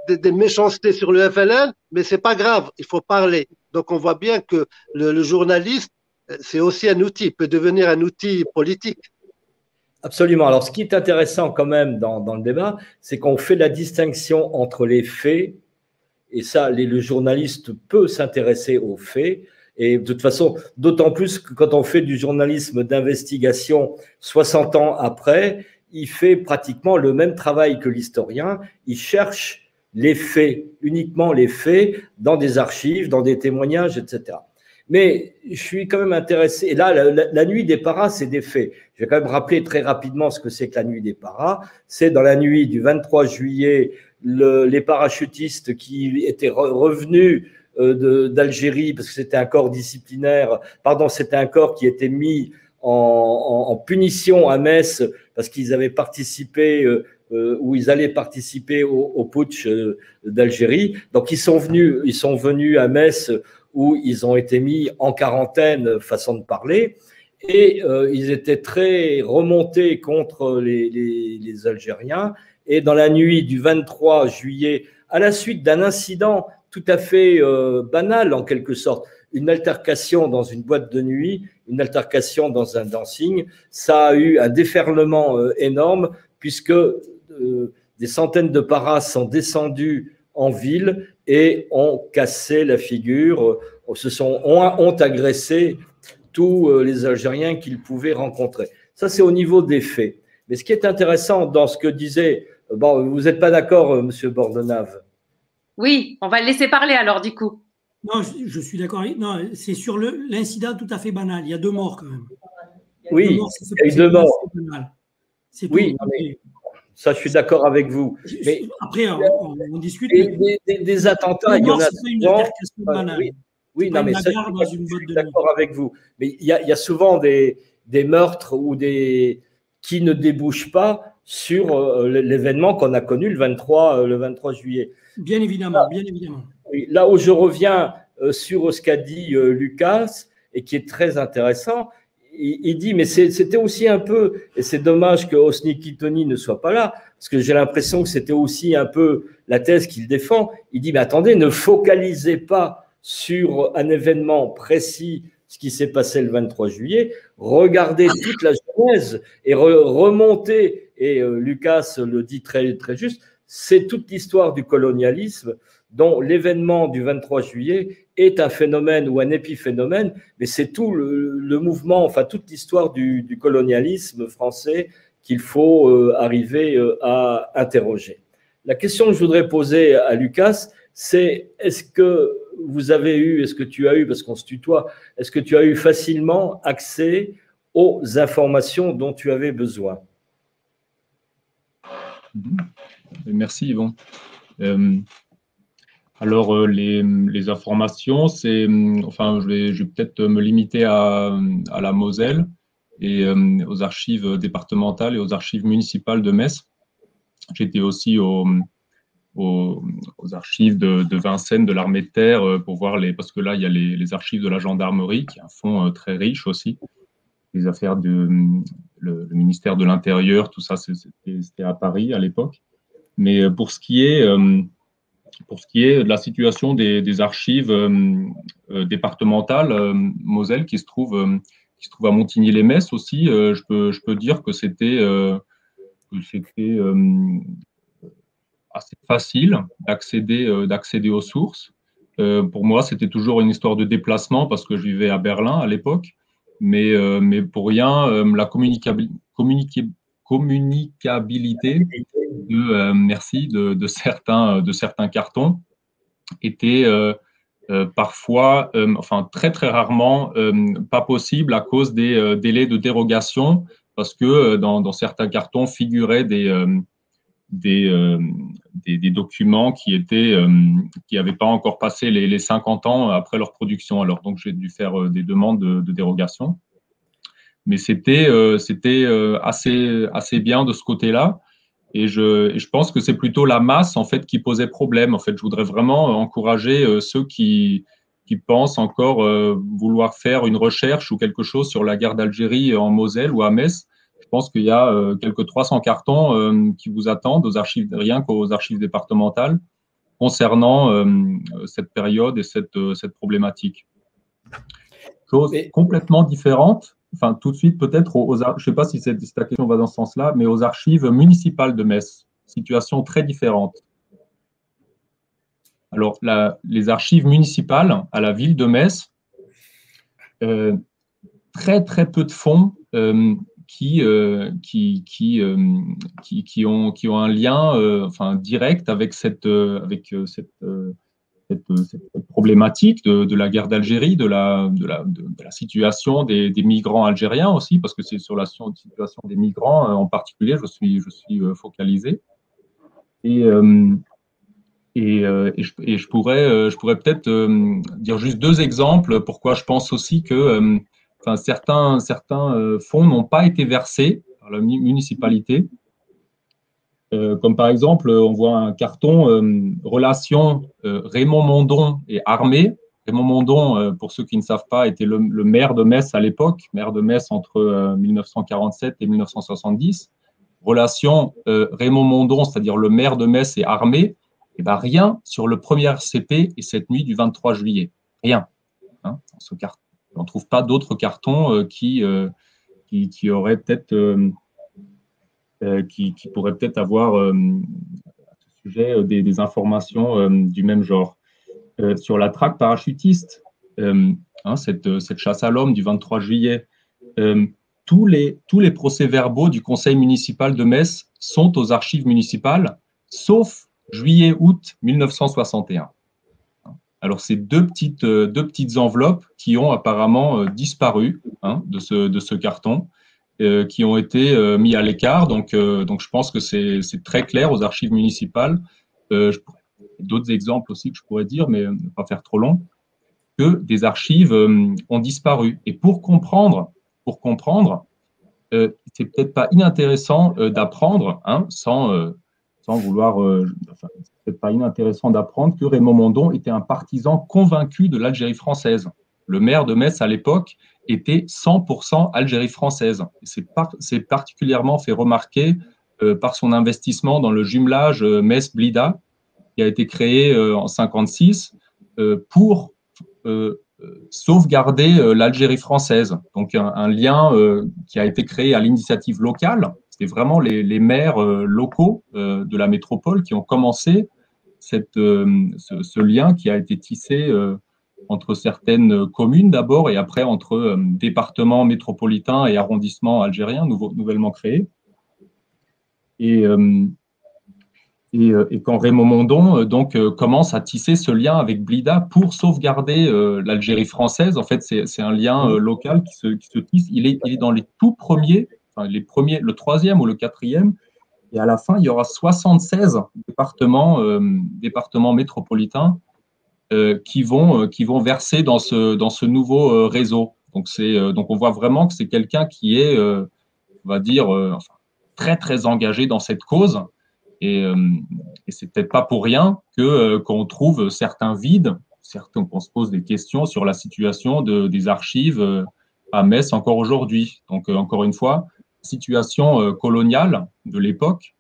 des méchancetés sur le FLN, mais c'est pas grave, il faut parler. » Donc on voit bien que le journaliste, c'est aussi un outil, peut devenir un outil politique. Absolument. Alors, ce qui est intéressant quand même dans le débat, c'est qu'on fait la distinction entre les faits, et ça, le journaliste peut s'intéresser aux faits, et de toute façon, d'autant plus que quand on fait du journalisme d'investigation 60 ans après, il fait pratiquement le même travail que l'historien, il cherche les faits, uniquement les faits, dans des archives, dans des témoignages, etc. Mais je suis quand même intéressé. Et là, la nuit des paras, c'est des faits. Je vais quand même rappeler très rapidement ce que c'est que la nuit des paras. C'est dans la nuit du 23 juillet, les parachutistes qui étaient revenus d'Algérie, parce que c'était un corps disciplinaire, c'était un corps qui était mis en punition à Metz, parce qu'ils avaient participé, ou ils allaient participer au putsch d'Algérie. Donc, ils sont venus à Metz, où ils ont été mis en quarantaine, façon de parler, et ils étaient très remontés contre les Algériens. Et dans la nuit du 23 juillet, à la suite d'un incident tout à fait banal en quelque sorte, une altercation dans une boîte de nuit, une altercation dans un dancing, ça a eu un déferlement énorme, puisque des centaines de paras sont descendus en ville et ont cassé la figure, ont agressé tous les Algériens qu'ils pouvaient rencontrer. Ça, c'est au niveau des faits. Mais ce qui est intéressant dans ce que disait… Bon, vous n'êtes pas d'accord, M. Bordenave? Oui, on va le laisser parler alors, du coup. Non, je suis d'accord. Non, c'est sur l'incident tout à fait banal. Il y a 2 morts quand même. Oui, il y a eu 2 morts. Oui, ça, je suis d'accord avec vous. Mais après, on discute. Des attentats, il y en a souvent. Oui, non, mais ça, je suis d'accord avec vous. Mais il y a souvent des meurtres ou qui ne débouchent pas sur l'événement qu'on a connu le 23 juillet. Bien évidemment, bien évidemment. Là où je reviens sur ce qu'a dit Lucas, et qui est très intéressant, il dit, mais c'était aussi un peu, et c'est dommage que Hosni Kitoni ne soit pas là, parce que j'ai l'impression que c'était aussi un peu la thèse qu'il défend. Il dit, mais attendez, ne focalisez pas sur un événement précis, ce qui s'est passé le 23 juillet, regardez toute la genèse et remontez, et Lucas le dit très, très juste, c'est toute l'histoire du colonialisme dont l'événement du 23 juillet est un phénomène ou un épiphénomène, mais c'est tout le mouvement, enfin toute l'histoire du colonialisme français qu'il faut arriver à interroger. La question que je voudrais poser à Lucas, c'est est-ce que vous avez eu, est-ce que tu as eu, parce qu'on se tutoie, est-ce que tu as eu facilement accès aux informations dont tu avais besoin? Merci Yvon. Alors les informations, c'est, enfin, je vais peut-être me limiter à la Moselle et aux archives départementales et aux archives municipales de Metz. J'étais aussi aux archives de Vincennes, de l'armée de terre, pour voir parce que là, il y a les archives de la gendarmerie, qui est un fonds très riche aussi. Les affaires le ministère de l'Intérieur, tout ça, c'était à Paris à l'époque. Mais pour ce qui est de la situation des archives départementales, Moselle, qui se trouve à Montigny-lès-Metz aussi, je peux dire que c'était assez facile d'accéder aux sources. Pour moi, c'était toujours une histoire de déplacement parce que je vivais à Berlin à l'époque, mais pour rien, la communicabilité de certains cartons était parfois, enfin très très rarement, pas possible à cause des délais de dérogation, parce que dans certains cartons figuraient des documents qui n'avaient pas encore passé les 50 ans après leur production. Alors donc j'ai dû faire des demandes de dérogation, mais c'était assez bien de ce côté-là. Et je pense que c'est plutôt la masse en fait qui posait problème. En fait, je voudrais vraiment encourager ceux qui pensent encore vouloir faire une recherche ou quelque chose sur la guerre d'Algérie en Moselle ou à Metz. Je pense qu'il y a quelques 300 cartons qui vous attendent aux archives, rien qu'aux archives départementales, concernant cette période et cette problématique. Chose complètement différente. Enfin, tout de suite, peut-être, je ne sais pas si ta question va dans ce sens-là, mais aux archives municipales de Metz, situation très différente. Alors, les archives municipales à la ville de Metz, très, très peu de fonds qui ont un lien enfin, direct avec cette problématique de la guerre d'Algérie, de la situation des migrants algériens aussi, parce que c'est sur la situation des migrants en particulier, je suis focalisé. Et je pourrais peut-être dire juste deux exemples pourquoi je pense aussi que enfin, certains fonds n'ont pas été versés par la municipalité. Comme par exemple, on voit un carton relation Raymond Mondon et Armée. Raymond Mondon, pour ceux qui ne savent pas, était le maire de Metz à l'époque, maire de Metz entre 1947 et 1970. Relation Raymond Mondon, c'est-à-dire le maire de Metz et Armée, et ben rien sur le premier RCP et cette nuit du 23 juillet. Rien. Hein, dans ce carton. On ne trouve pas d'autres cartons qui auraient peut-être... qui pourrait peut-être avoir à ce sujet des informations du même genre. Sur la traque parachutiste, cette chasse à l'homme du 23 juillet, tous les procès-verbaux du conseil municipal de Metz sont aux archives municipales, sauf juillet-août 1961. Alors, c'est deux petites enveloppes qui ont apparemment disparu de ce carton, qui ont été mis à l'écart. Donc, je pense que c'est très clair aux archives municipales. D'autres exemples aussi que je pourrais dire, mais ne pas faire trop long, que des archives ont disparu. Et pour comprendre, c'est peut-être pas inintéressant d'apprendre, sans vouloir, c'est peut-être pas inintéressant d'apprendre que Raymond Mondon était un partisan convaincu de l'Algérie française. Le maire de Metz à l'époque était 100% Algérie française. C'est particulièrement fait remarquer par son investissement dans le jumelage Metz-Blida, qui a été créé en 1956 pour sauvegarder l'Algérie française. Donc un lien qui a été créé à l'initiative locale. C'était vraiment les maires locaux de la métropole qui ont commencé ce lien qui a été tissé entre certaines communes d'abord et après entre départements métropolitains et arrondissements algériens nouvellement créés. Et quand Raymond Mondon commence à tisser ce lien avec Blida pour sauvegarder l'Algérie française. En fait, c'est un lien local qui se tisse. Il est dans les tout premiers, enfin les premiers, le 3e ou le 4e. Et à la fin, il y aura 76 départements métropolitains qui vont verser dans ce nouveau réseau. Donc on voit vraiment que c'est quelqu'un qui est, on va dire, très très engagé dans cette cause. Et c'est peut-être pas pour rien qu'on trouve certains vides, qu'on se pose des questions sur la situation des archives à Metz encore aujourd'hui. Donc encore une fois, situation coloniale de l'époque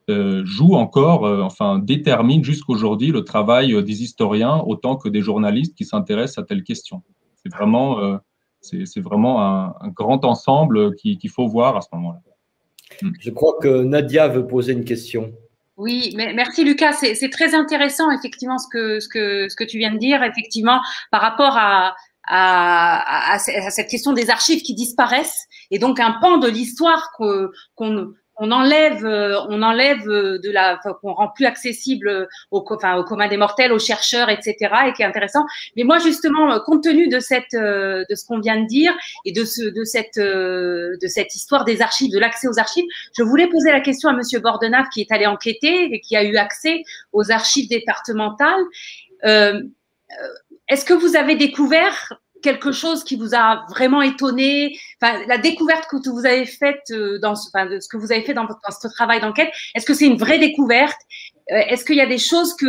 joue encore, détermine jusqu'aujourd'hui le travail des historiens autant que des journalistes qui s'intéressent à telle question. C'est vraiment un grand ensemble qu'il faut voir à ce moment-là. Je crois que Nadia veut poser une question. Oui, mais merci Lucas. C'est très intéressant effectivement ce que tu viens de dire effectivement par rapport à cette question des archives qui disparaissent et donc un pan de l'histoire qu'on enlève qu'on rend plus accessible au commun des mortels, aux chercheurs, etc. et qui est intéressant. Mais moi justement, compte tenu de ce qu'on vient de dire et de cette histoire des archives, de l'accès aux archives, je voulais poser la question à Monsieur Bordenave qui est allé enquêter et qui a eu accès aux archives départementales. Est-ce que vous avez découvert quelque chose qui vous a vraiment étonné, la découverte que vous avez faite de ce que vous avez fait dans ce travail d'enquête, est-ce que c'est une vraie découverte? Est-ce qu'il y a des choses qui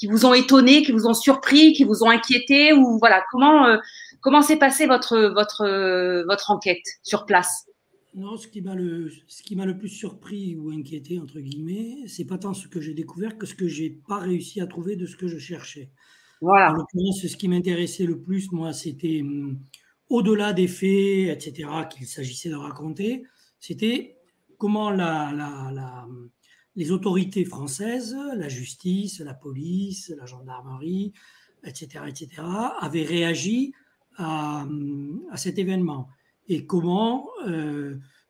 vous ont étonné, qui vous ont surpris, qui vous ont inquiété, ou voilà, comment s'est passée votre enquête sur place? Non, ce qui m'a le plus surpris ou inquiété, entre guillemets, c'est pas tant ce que j'ai découvert que ce que j'ai pas réussi à trouver de ce que je cherchais. Voilà. En l'occurrence, ce qui m'intéressait le plus, moi, c'était au-delà des faits, etc., qu'il s'agissait de raconter, c'était comment les autorités françaises, la justice, la police, la gendarmerie, etc., avaient réagi à cet événement et comment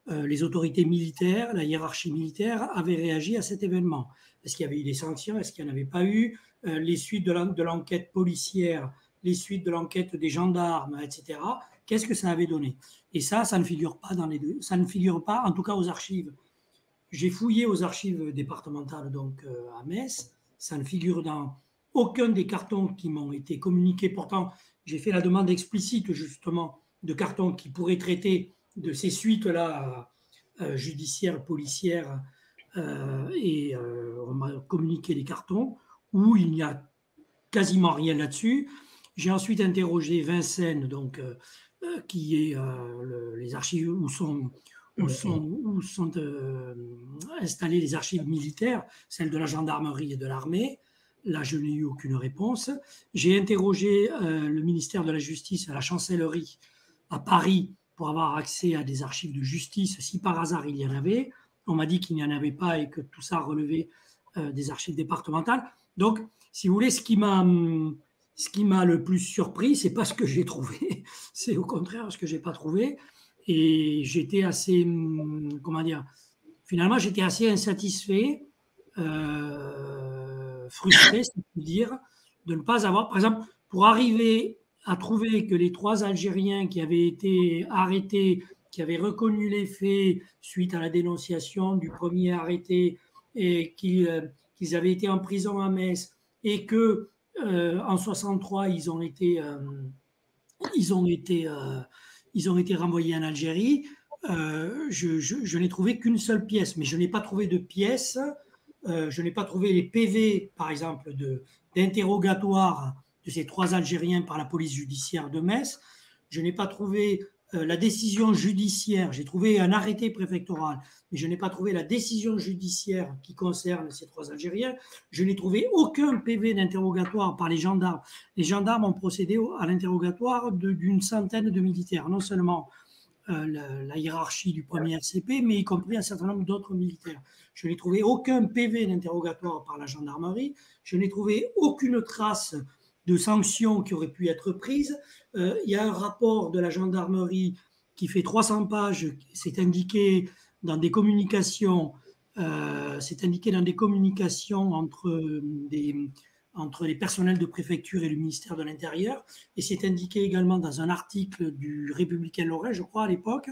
les autorités militaires, la hiérarchie militaire avait réagi à cet événement. Est-ce qu'il y avait eu des sanctions? Est-ce qu'il n'y en avait pas eu? Les suites de l'enquête policière, les suites de l'enquête des gendarmes, etc. Qu'est-ce que ça avait donné? Et ça ne figure pas dans les deux. Ça ne figure pas, en tout cas, aux archives. J'ai fouillé aux archives départementales donc à Metz. Ça ne figure dans aucun des cartons qui m'ont été communiqués. Pourtant, j'ai fait la demande explicite, justement, de cartons qui pourraient traiter de ces suites-là judiciaires, policières, et on m'a communiqué les cartons où il n'y a quasiment rien là-dessus. J'ai ensuite interrogé Vincennes, donc, qui est les archives où sont installées les archives militaires, celles de la gendarmerie et de l'armée. Là, je n'ai eu aucune réponse. J'ai interrogé le ministère de la Justice à la chancellerie à Paris pour avoir accès à des archives de justice, si par hasard il y en avait. On m'a dit qu'il n'y en avait pas et que tout ça relevait des archives départementales. Donc, si vous voulez, ce qui m'a le plus surpris, c'est pas ce que j'ai trouvé, c'est au contraire ce que j'ai pas trouvé. Et j'étais assez, finalement, j'étais assez insatisfait, frustré, si je puis dire, de ne pas avoir, par exemple, pour arriver à trouver que les 3 Algériens qui avaient été arrêtés, qui avaient reconnu les faits suite à la dénonciation du premier arrêté et qu'ils avaient été en prison à Metz et que en 63 ils ont été renvoyés en Algérie. Je n'ai trouvé qu'une seule pièce, mais je n'ai pas trouvé de pièce. Je n'ai pas trouvé les PV, par exemple, d'interrogatoire de ces 3 Algériens par la police judiciaire de Metz. Je n'ai pas trouvé la décision judiciaire. J'ai trouvé un arrêté préfectoral, mais je n'ai pas trouvé la décision judiciaire qui concerne ces 3 Algériens. Je n'ai trouvé aucun PV d'interrogatoire par les gendarmes. Les gendarmes ont procédé à l'interrogatoire d'une centaine de militaires, non seulement la hiérarchie du premier RCP, mais y compris un certain nombre d'autres militaires. Je n'ai trouvé aucun PV d'interrogatoire par la gendarmerie. Je n'ai trouvé aucune trace de sanctions qui auraient pu être prises. Il y a un rapport de la gendarmerie qui fait 300 pages, c'est indiqué dans des communications, entre les personnels de préfecture et le ministère de l'Intérieur, et c'est indiqué également dans un article du Républicain Lorrain, je crois, à l'époque.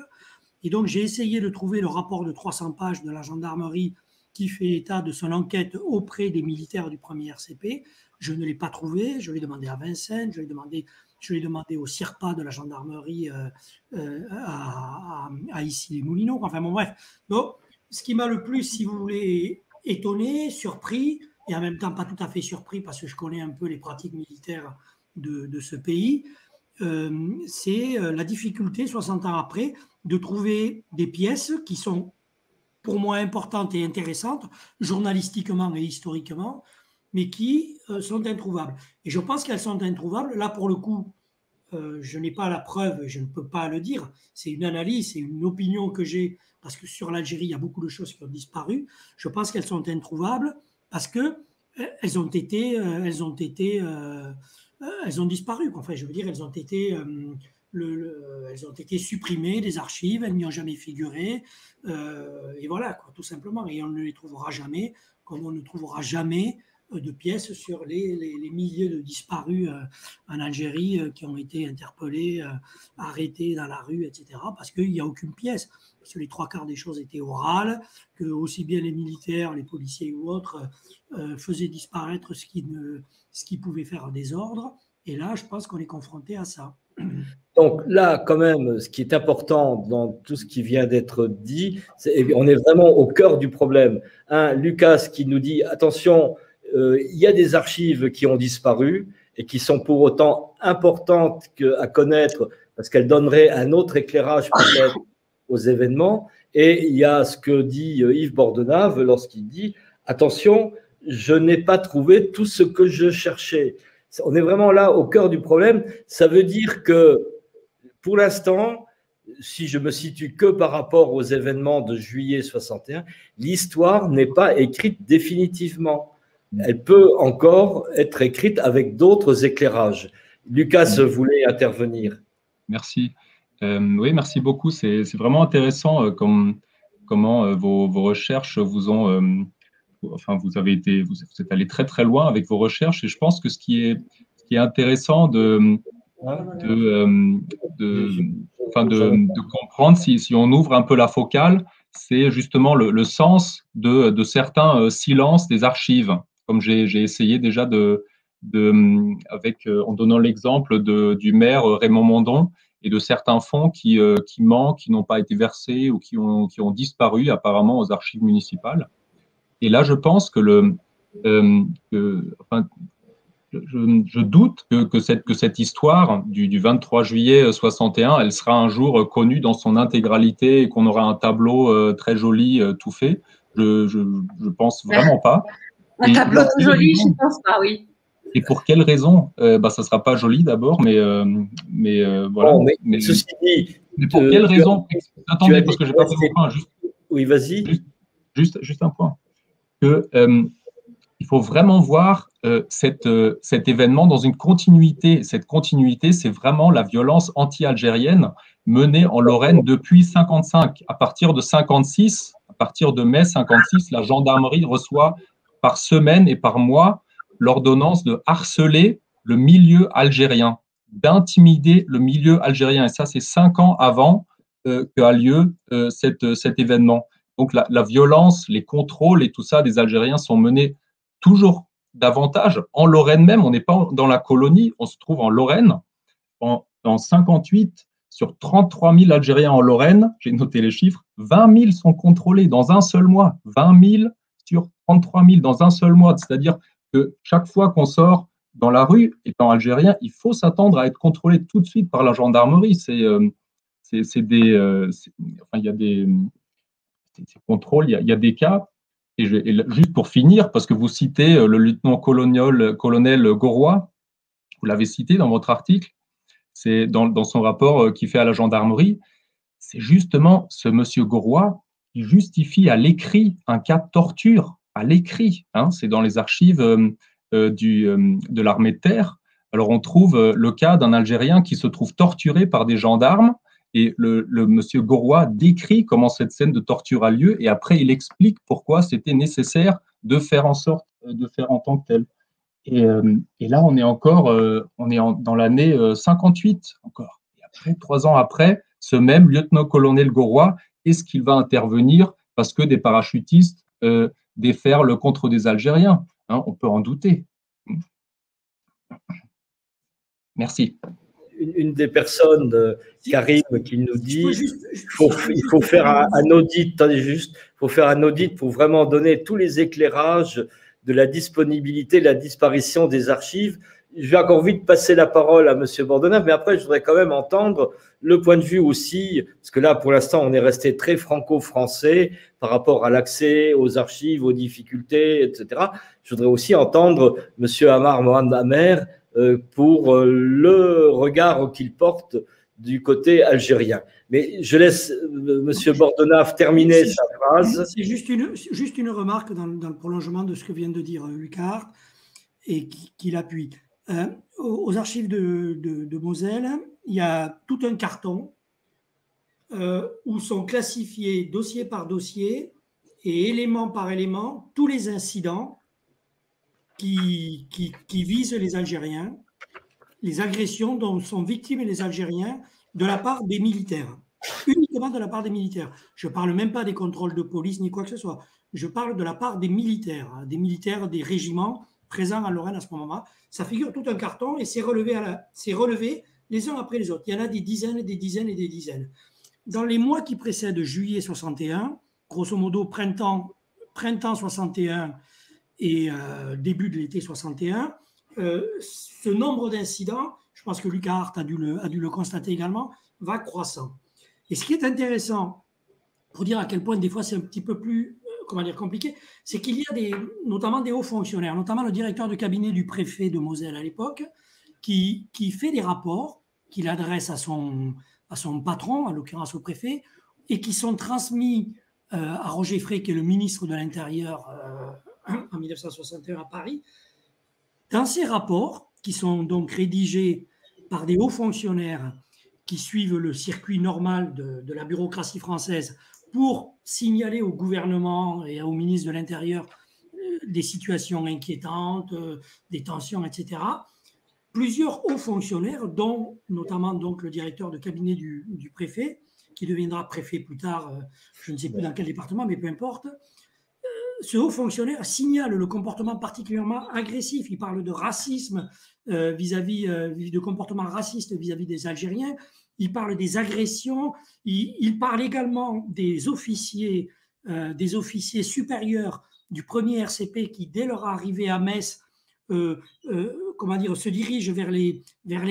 Et donc, j'ai essayé de trouver le rapport de 300 pages de la gendarmerie qui fait état de son enquête auprès des militaires du premier RCP. Je ne l'ai pas trouvé. Je l'ai demandé à Vincennes, je l'ai demandé au CIRPA de la gendarmerie à Issy-les-Moulineaux. Enfin bon, bref. Donc, ce qui m'a le plus, si vous voulez, étonné, surpris, et en même temps pas tout à fait surpris parce que je connais un peu les pratiques militaires de ce pays, c'est la difficulté, 60 ans après, de trouver des pièces qui sont pour moi importantes et intéressantes, journalistiquement et historiquement, mais qui sont introuvables. Et je pense qu'elles sont introuvables. Là, pour le coup, je n'ai pas la preuve, je ne peux pas le dire. C'est une analyse, c'est une opinion que j'ai, parce que sur l'Algérie, il y a beaucoup de choses qui ont disparu. Je pense qu'elles sont introuvables parce qu'elles ont disparu. Enfin, je veux dire, elles ont été supprimées des archives, elles n'y ont jamais figuré. Et voilà, quoi, tout simplement. Et on ne les trouvera jamais, comme on ne trouvera jamais de pièces sur les milliers de disparus en Algérie qui ont été interpellés, arrêtés dans la rue, etc. Parce qu'il n'y a aucune pièce. Parce que les 3/4 des choses étaient orales, que aussi bien les militaires, les policiers ou autres faisaient disparaître ce qui pouvait faire un désordre. Et là, je pense qu'on est confronté à ça. Donc là, quand même, ce qui est important dans tout ce qui vient d'être dit, on est vraiment au cœur du problème. Lucas qui nous dit, attention, il y a des archives qui ont disparu et qui sont pour autant importantes à connaître parce qu'elles donneraient un autre éclairage peut-être aux événements. Et il y a ce que dit Yves Bordenave lorsqu'il dit, attention, je n'ai pas trouvé tout ce que je cherchais. On est vraiment là au cœur du problème. Ça veut dire que pour l'instant, si je me situe que par rapport aux événements de juillet 61, l'histoire n'est pas écrite définitivement. Elle peut encore être écrite avec d'autres éclairages. Lucas voulait intervenir. Merci. Oui, merci beaucoup. C'est vraiment intéressant comment vos recherches vous ont… enfin, vous êtes allé très très loin avec vos recherches, et je pense que ce qui est intéressant de comprendre, si on ouvre un peu la focale, c'est justement le sens de certains silences des archives, comme j'ai essayé déjà en donnant l'exemple du maire Raymond Mondon et de certains fonds qui manquent, qui n'ont pas été versés ou qui ont disparu apparemment aux archives municipales. Et là, je pense que je doute que cette histoire du 23 juillet 61, elle sera un jour connue dans son intégralité et qu'on aura un tableau très joli, tout fait. Je pense vraiment pas. Un tableau tout joli, je ne pense pas, oui. Et pour quelle raison ça ne sera pas joli d'abord, mais voilà. Bon, mais ceci dit, mais pour quelle raison? Attendez, parce que je n'ai pas fait mon point. Oui, vas-y. Juste un point. Il faut vraiment voir cet événement dans une continuité. Cette continuité, c'est vraiment la violence anti-algérienne menée en Lorraine depuis 1955. À partir de 1956, à partir de mai 1956, la gendarmerie reçoit par semaine et par mois l'ordonnance de harceler le milieu algérien, d'intimider le milieu algérien. Et ça, c'est 5 ans avant qu'a lieu cet événement. Donc, la violence, les contrôles et tout ça des Algériens sont menés toujours davantage. En Lorraine même, on n'est pas dans la colonie, on se trouve en Lorraine. En 1958, sur 33 000 Algériens en Lorraine, j'ai noté les chiffres, 20 000 sont contrôlés dans un seul mois. 20 000 sur 33 000 dans un seul mois. C'est-à-dire que chaque fois qu'on sort dans la rue, étant algérien, il faut s'attendre à être contrôlé tout de suite par la gendarmerie. Il y a des contrôles, il y a des cas. Et juste pour finir, parce que vous citez le lieutenant-colonel Gaurois, vous l'avez cité dans votre article, c'est dans son rapport qu'il fait à la gendarmerie, c'est justement ce monsieur Gaurois qui justifie à l'écrit un cas de torture, à l'écrit. C'est dans les archives de l'armée de terre. Alors, on trouve le cas d'un Algérien qui se trouve torturé par des gendarmes. Et le monsieur Gourroy décrit comment cette scène de torture a lieu. Et après, il explique pourquoi c'était nécessaire de faire en sorte de faire en tant que tel. Et là, on est encore dans l'année 58 encore. Et après, 3 ans après, ce même lieutenant-colonel Gourroy, est-ce qu'il va intervenir parce que des parachutistes déferlent contre des Algériens, hein, on peut en douter. Merci. Une des personnes, Karim, qui nous dit il faut faire un audit, attendez juste, il faut faire un audit pour vraiment donner tous les éclairages de la disponibilité, la disparition des archives. Je vais encore vite passer la parole à M. Bordenave, mais après, je voudrais quand même entendre le point de vue aussi, parce que là, pour l'instant, on est resté très franco-français par rapport à l'accès aux archives, aux difficultés, etc. Je voudrais aussi entendre M. Amar Mohamed Amer pour le regard qu'il porte du côté algérien. Mais je laisse M. Bordenave terminer sa phrase. C'est juste une remarque dans le prolongement de ce que vient de dire Lucas et qui l'appuie. Aux archives de Moselle, il y a tout un carton où sont classifiés dossier par dossier et élément par élément tous les incidents qui visent les Algériens, les agressions dont sont victimes les Algériens de la part des militaires, uniquement de la part des militaires. Je ne parle même pas des contrôles de police ni quoi que ce soit. Je parle de la part des militaires des régiments présents en Lorraine à ce moment-là. Ça figure tout un carton et c'est relevé les uns après les autres. Il y en a des dizaines et des dizaines et des dizaines. Dans les mois qui précèdent juillet 61, grosso modo printemps 61 et début de l'été 61, ce nombre d'incidents, je pense que Lucas Hart a dû le constater également, va croissant. Et ce qui est intéressant, pour dire à quel point des fois c'est un petit peu plus compliqué, c'est qu'il y a notamment des hauts fonctionnaires, notamment le directeur de cabinet du préfet de Moselle à l'époque, qui fait des rapports qu'il adresse à son patron, en l'occurrence au préfet, et qui sont transmis à Roger Frey, qui est le ministre de l'Intérieur en 1961 à Paris. Dans ces rapports, qui sont donc rédigés par des hauts fonctionnaires qui suivent le circuit normal de la bureaucratie française pour signaler au gouvernement et au ministre de l'Intérieur des situations inquiétantes, des tensions, etc., plusieurs hauts fonctionnaires, dont notamment donc le directeur de cabinet du préfet, qui deviendra préfet plus tard, je ne sais plus dans quel département, mais peu importe, ce haut fonctionnaire signale le comportement particulièrement agressif. Il parle de racisme de comportement raciste vis-à-vis des Algériens. Il parle des agressions. Il parle également des officiers supérieurs du premier RCP qui, dès leur arrivée à Metz, se dirigent vers les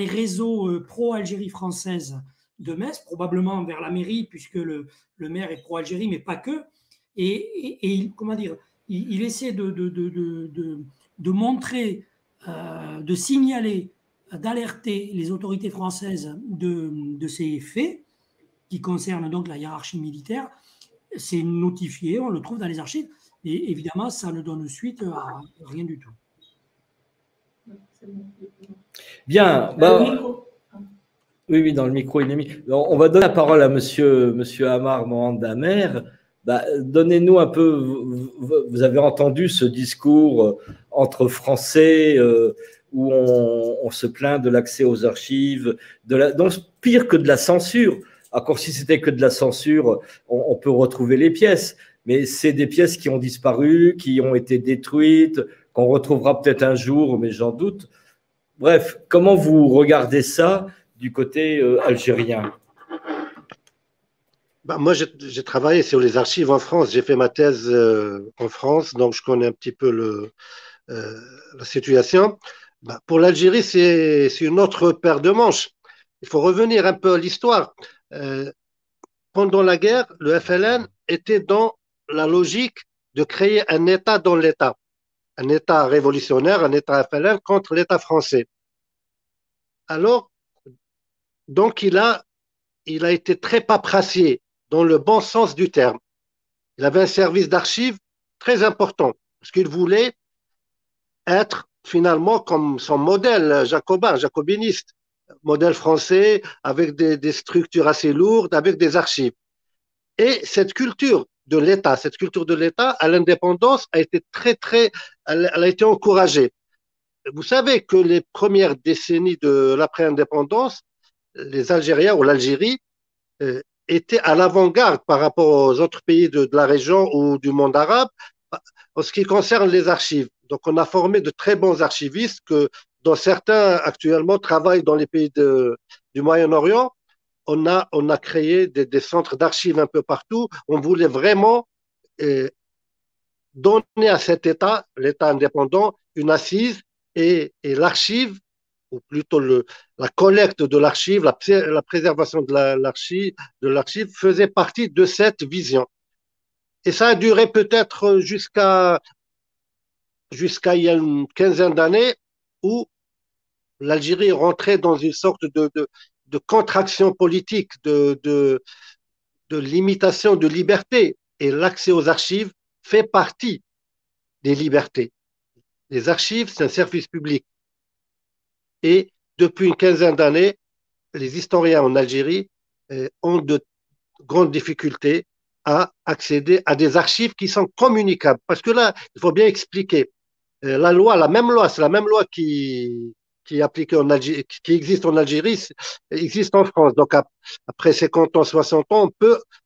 réseaux pro-Algérie française de Metz, probablement vers la mairie, puisque le maire est pro-Algérie, mais pas que. Et il essaie de montrer, de signaler, d'alerter les autorités françaises de ces faits qui concernent donc la hiérarchie militaire. C'est notifié, on le trouve dans les archives, et évidemment, ça ne donne suite à rien du tout. Bien. Oui, dans le micro, il est mis. On va donner la parole à monsieur Amar Mohamed Amer. Donnez-nous un peu, vous avez entendu ce discours entre Français où on se plaint de l'accès aux archives, donc pire que de la censure. Encore si c'était que de la censure, on peut retrouver les pièces, mais c'est des pièces qui ont disparu, qui ont été détruites, qu'on retrouvera peut-être un jour, mais j'en doute. Bref, comment vous regardez ça du côté algérien ? Moi, j'ai travaillé sur les archives en France. J'ai fait ma thèse en France, donc je connais un petit peu la situation. Pour l'Algérie, c'est une autre paire de manches. Il faut revenir un peu à l'histoire. Pendant la guerre, le FLN était dans la logique de créer un État dans l'État. Un État révolutionnaire, un État FLN contre l'État français. Alors, donc il a été très paperassier, dans le bon sens du terme. Il avait un service d'archives très important, parce qu'il voulait être finalement comme son modèle jacobiniste, modèle français, avec des structures assez lourdes, avec des archives. Et cette culture de l'État à l'indépendance a été elle a été encouragée. Vous savez que les premières décennies de l'après-indépendance, les Algériens ou l'Algérie étaient à l'avant-garde par rapport aux autres pays de la région ou du monde arabe en ce qui concerne les archives. Donc, on a formé de très bons archivistes dont certains actuellement travaillent dans les pays du Moyen-Orient. On a créé des centres d'archives un peu partout. On voulait vraiment donner à cet État, l'État indépendant, une assise et l'archive, ou plutôt la collecte de l'archive, la préservation de l'archive faisait partie de cette vision. Et ça a duré peut-être jusqu'à il y a une quinzaine d'années où l'Algérie rentrait dans une sorte de contraction politique, de limitation de liberté. Et l'accès aux archives fait partie des libertés. Les archives, c'est un service public. Et depuis une quinzaine d'années, les historiens en Algérie ont de grandes difficultés à accéder à des archives qui sont communicables. Parce que là, il faut bien expliquer. C'est la même loi qui est appliquée en Algérie, qui existe en Algérie, existe en France. Donc, après 50 ans, 60 ans,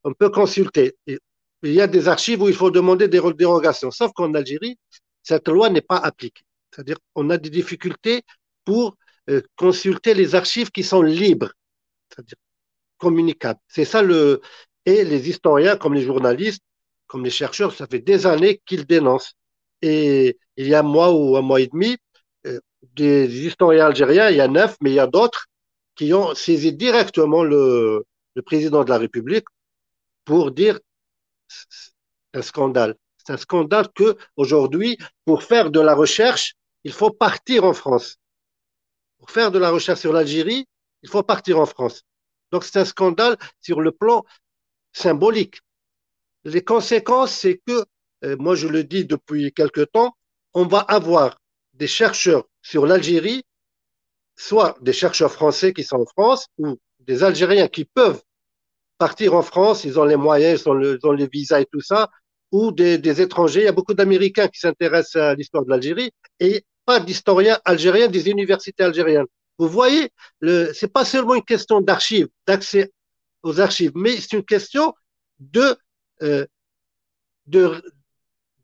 on peut consulter. Et il y a des archives où il faut demander des dérogations. Sauf qu'en Algérie, cette loi n'est pas appliquée. C'est-à-dire, on a des difficultés pour consulter les archives qui sont libres, c'est-à-dire communicables. C'est ça et les historiens, comme les journalistes, comme les chercheurs, ça fait des années qu'ils dénoncent. Et il y a un mois ou un mois et demi, des historiens algériens, il y a 9, mais il y a d'autres qui ont saisi directement le président de la République pour dire c'est un scandale. C'est un scandale que aujourd'hui, pour faire de la recherche, il faut partir en France. Pour faire de la recherche sur l'Algérie, il faut partir en France. Donc c'est un scandale sur le plan symbolique. Les conséquences, c'est que, moi je le dis depuis quelque temps, on va avoir des chercheurs sur l'Algérie, soit des chercheurs français qui sont en France, ou des Algériens qui peuvent partir en France, ils ont les moyens, ils ont les visas et tout ça, ou des étrangers. Il y a beaucoup d'Américains qui s'intéressent à l'histoire de l'Algérie et pas d'historiens algériens des universités algériennes. Vous voyez, c'est pas seulement une question d'archives, d'accès aux archives, mais c'est une question d'un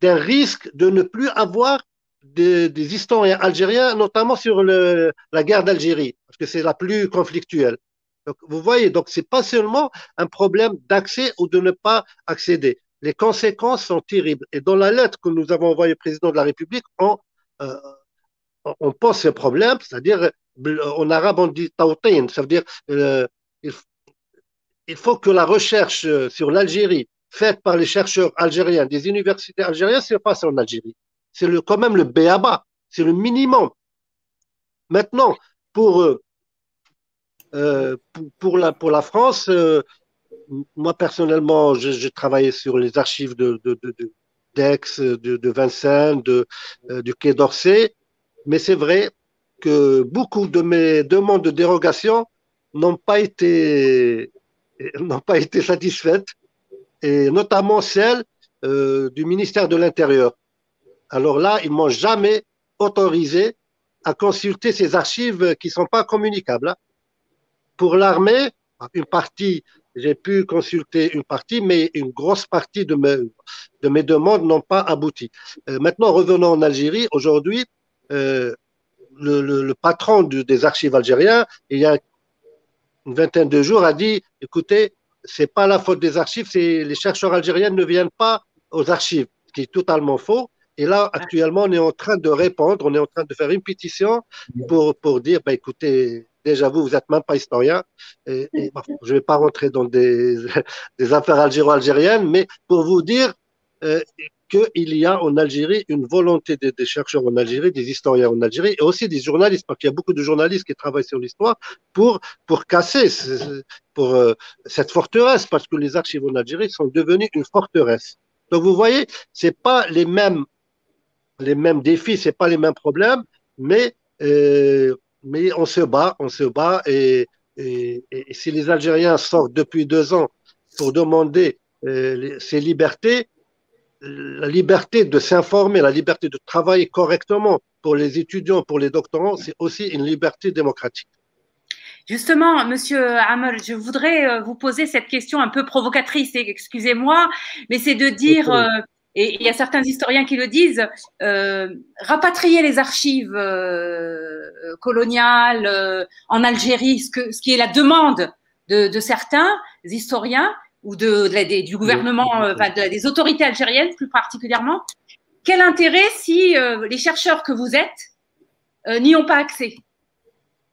risque de ne plus avoir des historiens algériens, notamment sur la guerre d'Algérie, parce que c'est la plus conflictuelle. Donc, vous voyez, donc c'est pas seulement un problème d'accès ou de ne pas accéder. Les conséquences sont terribles. Et dans la lettre que nous avons envoyée au président de la République, on pose ce problème, c'est-à-dire, en arabe, on dit tawtin, ça veut dire il faut que la recherche sur l'Algérie faite par les chercheurs algériens des universités algériennes se fasse en Algérie. C'est quand même le b.a.-ba, c'est le minimum. Maintenant, pour la France, moi personnellement, j'ai travaillé sur les archives d'Aix, de Vincennes, du Quai d'Orsay, mais c'est vrai que beaucoup de mes demandes de dérogation n'ont pas été satisfaites, et notamment celles du ministère de l'Intérieur. Alors là, ils m'ont jamais autorisé à consulter ces archives qui sont pas communicables. Hein. Pour l'armée, une partie, j'ai pu consulter une partie, mais une grosse partie de mes demandes n'ont pas abouti. Maintenant, revenons en Algérie. Aujourd'hui, le patron des archives algériens, il y a une vingtaine de jours, a dit, écoutez, c'est pas la faute des archives, les chercheurs algériens ne viennent pas aux archives, ce qui est totalement faux. Et là, actuellement, on est en train de répondre, on est en train de faire une pétition pour dire, bah, écoutez, déjà vous n'êtes même pas historien, bon, je ne vais pas rentrer dans des affaires algéro-algériennes, mais pour vous dire qu'il y a en Algérie une volonté des chercheurs en Algérie, des historiens en Algérie, et aussi des journalistes, parce qu'il y a beaucoup de journalistes qui travaillent sur l'histoire, pour casser cette forteresse, parce que les archives en Algérie sont devenues une forteresse. Donc vous voyez, c'est pas les mêmes défis, c'est pas les mêmes problèmes, mais on se bat, et si les Algériens sortent depuis 2 ans pour demander ces libertés, la liberté de s'informer, la liberté de travailler correctement pour les étudiants, pour les doctorants, c'est aussi une liberté démocratique. Justement, Monsieur Hamel, je voudrais vous poser cette question un peu provocatrice, excusez-moi, mais c'est de dire, et il y a certains historiens qui le disent, rapatrier les archives coloniales en Algérie, ce qui est la demande de certains historiens ou du gouvernement, enfin, des autorités algériennes plus particulièrement. Quel intérêt si les chercheurs que vous êtes n'y ont pas accès?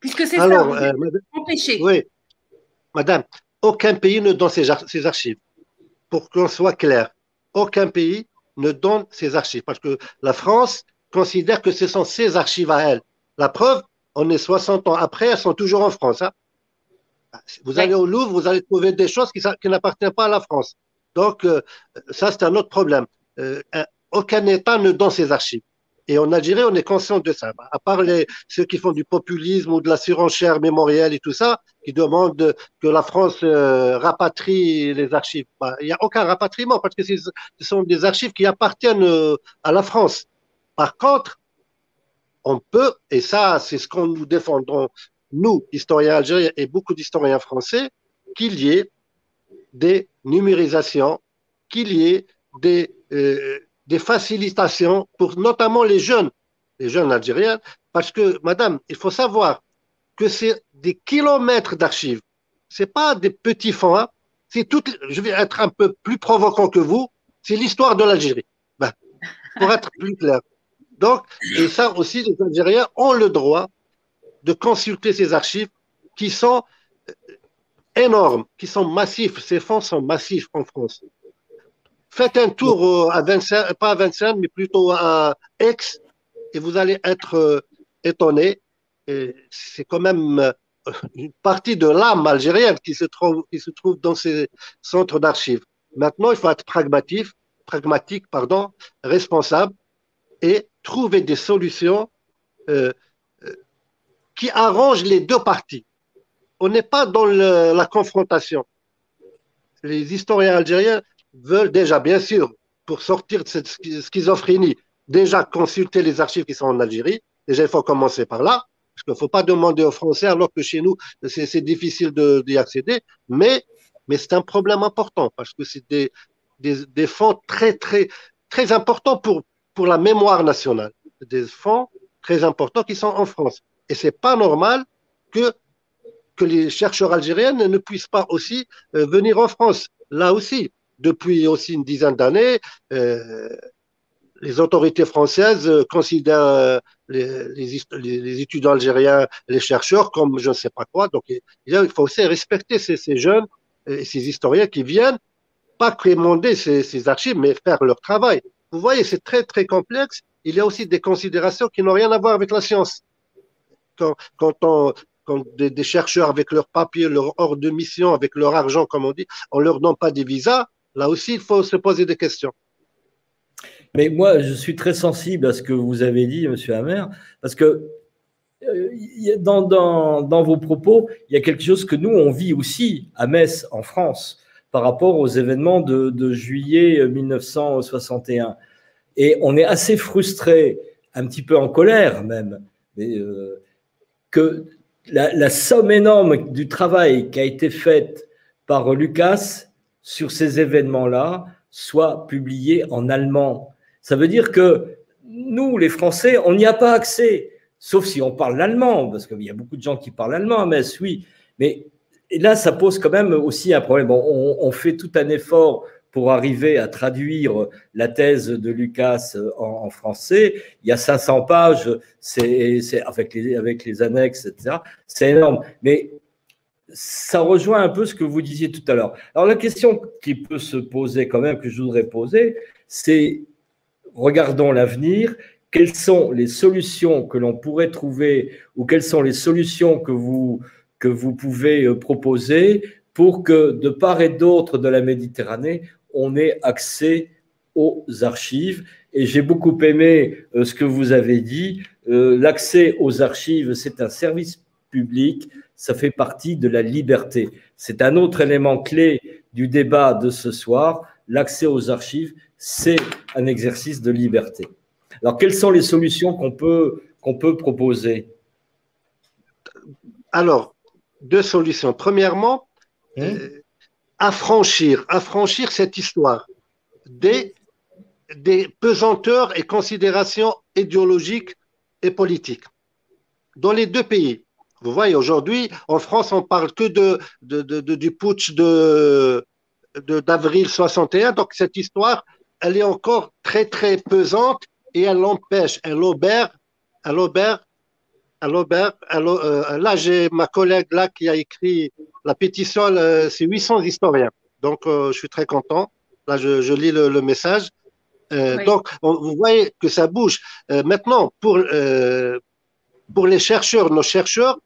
Puisque c'est ça, vous êtes empêché. Oui, madame, aucun pays ne donne ses archives. Pour qu'on soit clair, aucun pays ne donne ses archives. Parce que la France considère que ce sont ses archives à elle. La preuve, on est 60 ans après, elles sont toujours en France. Hein. Vous allez au Louvre, vous allez trouver des choses qui n'appartiennent pas à la France. Donc, ça, c'est un autre problème. Aucun État ne donne ses archives. Et en Algérie, on est conscient de ça. À part ceux qui font du populisme ou de la surenchère mémorielle et tout ça, qui demandent que la France rapatrie les archives. Il n'y a aucun rapatriement parce que ce sont des archives qui appartiennent à la France. Par contre, on peut, et ça, c'est ce qu'on nous défendons, nous, historiens algériens et beaucoup d'historiens français, qu'il y ait des numérisations, qu'il y ait des facilitations pour notamment les jeunes algériens, parce que, madame, il faut savoir que c'est des kilomètres d'archives. C'est pas des petits fonds, hein. C'est tout, je vais être un peu plus provocant que vous, c'est l'histoire de l'Algérie. Pour être plus clair. Donc, et ça aussi, les Algériens ont le droit de consulter ces archives qui sont énormes, qui sont massifs. Ces fonds sont massifs en France. Faites un tour à Vincennes, pas à Vincennes, mais plutôt à Aix, et vous allez être étonné. C'est quand même une partie de l'âme algérienne qui se trouve dans ces centres d'archives. Maintenant, il faut être pragmatique, responsable, et trouver des solutions qui arrangent les deux parties. On n'est pas dans la confrontation. Les historiens algériens veulent déjà, bien sûr, pour sortir de cette schizophrénie, déjà consulter les archives qui sont en Algérie. Déjà, il faut commencer par là, parce qu'il ne faut pas demander aux Français, alors que chez nous, c'est difficile d'y accéder. Mais c'est un problème important, parce que c'est des fonds très, très, très importants pour la mémoire nationale. Des fonds très importants qui sont en France. Et ce n'est pas normal que les chercheurs algériens ne puissent pas aussi venir en France. Là aussi, depuis aussi une dizaine d'années, les autorités françaises considèrent les étudiants algériens, les chercheurs, comme je ne sais pas quoi. Donc, il faut aussi respecter ces jeunes et ces historiens qui viennent, pas quémander ces archives, mais faire leur travail. Vous voyez, c'est très, très complexe. Il y a aussi des considérations qui n'ont rien à voir avec la science. Quand des chercheurs, avec leurs papiers, leur ordre de mission, avec leur argent, comme on dit, on ne leur donne pas des visas, là aussi, il faut se poser des questions. Mais moi, je suis très sensible à ce que vous avez dit, M. Hammer, parce que dans vos propos, il y a quelque chose que nous, on vit aussi à Metz, en France, par rapport aux événements de juillet 1961. Et on est assez frustré, un petit peu en colère même, que la somme énorme du travail qui a été faite par Lucas sur ces événements-là soit publiée en allemand. Ça veut dire que nous, les Français, on n'y a pas accès, sauf si on parle l'allemand, parce qu'il y a beaucoup de gens qui parlent allemand à Metz, oui. Mais là, ça pose quand même aussi un problème. Bon, on fait tout un effort pour arriver à traduire la thèse de Lucas en français. Il y a 500 pages, c'est avec les annexes, etc. C'est énorme. Mais ça rejoint un peu ce que vous disiez tout à l'heure. Alors, la question qui peut se poser quand même, que je voudrais poser, c'est, regardons l'avenir, quelles sont les solutions que l'on pourrait trouver ou quelles sont les solutions que vous pouvez proposer pour que, de part et d'autre de la Méditerranée, on ait accès aux archives. Et j'ai beaucoup aimé ce que vous avez dit l'accès aux archives, c'est un service public, ça fait partie de la liberté. C'est un autre élément clé du débat de ce soir. L'accès aux archives, c'est un exercice de liberté. Alors, quelles sont les solutions qu'on peut proposer? Alors, deux solutions. Premièrement, affranchir cette histoire des pesanteurs et considérations idéologiques et politiques dans les deux pays. Vous voyez, aujourd'hui, en France, on parle que du putsch d'avril 61. Donc, cette histoire, elle est encore très, très pesante et elle empêche, elle obère. Là, j'ai ma collègue là qui a écrit la pétition, c'est 800 historiens. Donc, je suis très content. Là, je lis le message. Oui. Donc, vous voyez que ça bouge. Maintenant, pour les chercheurs, nos chercheurs,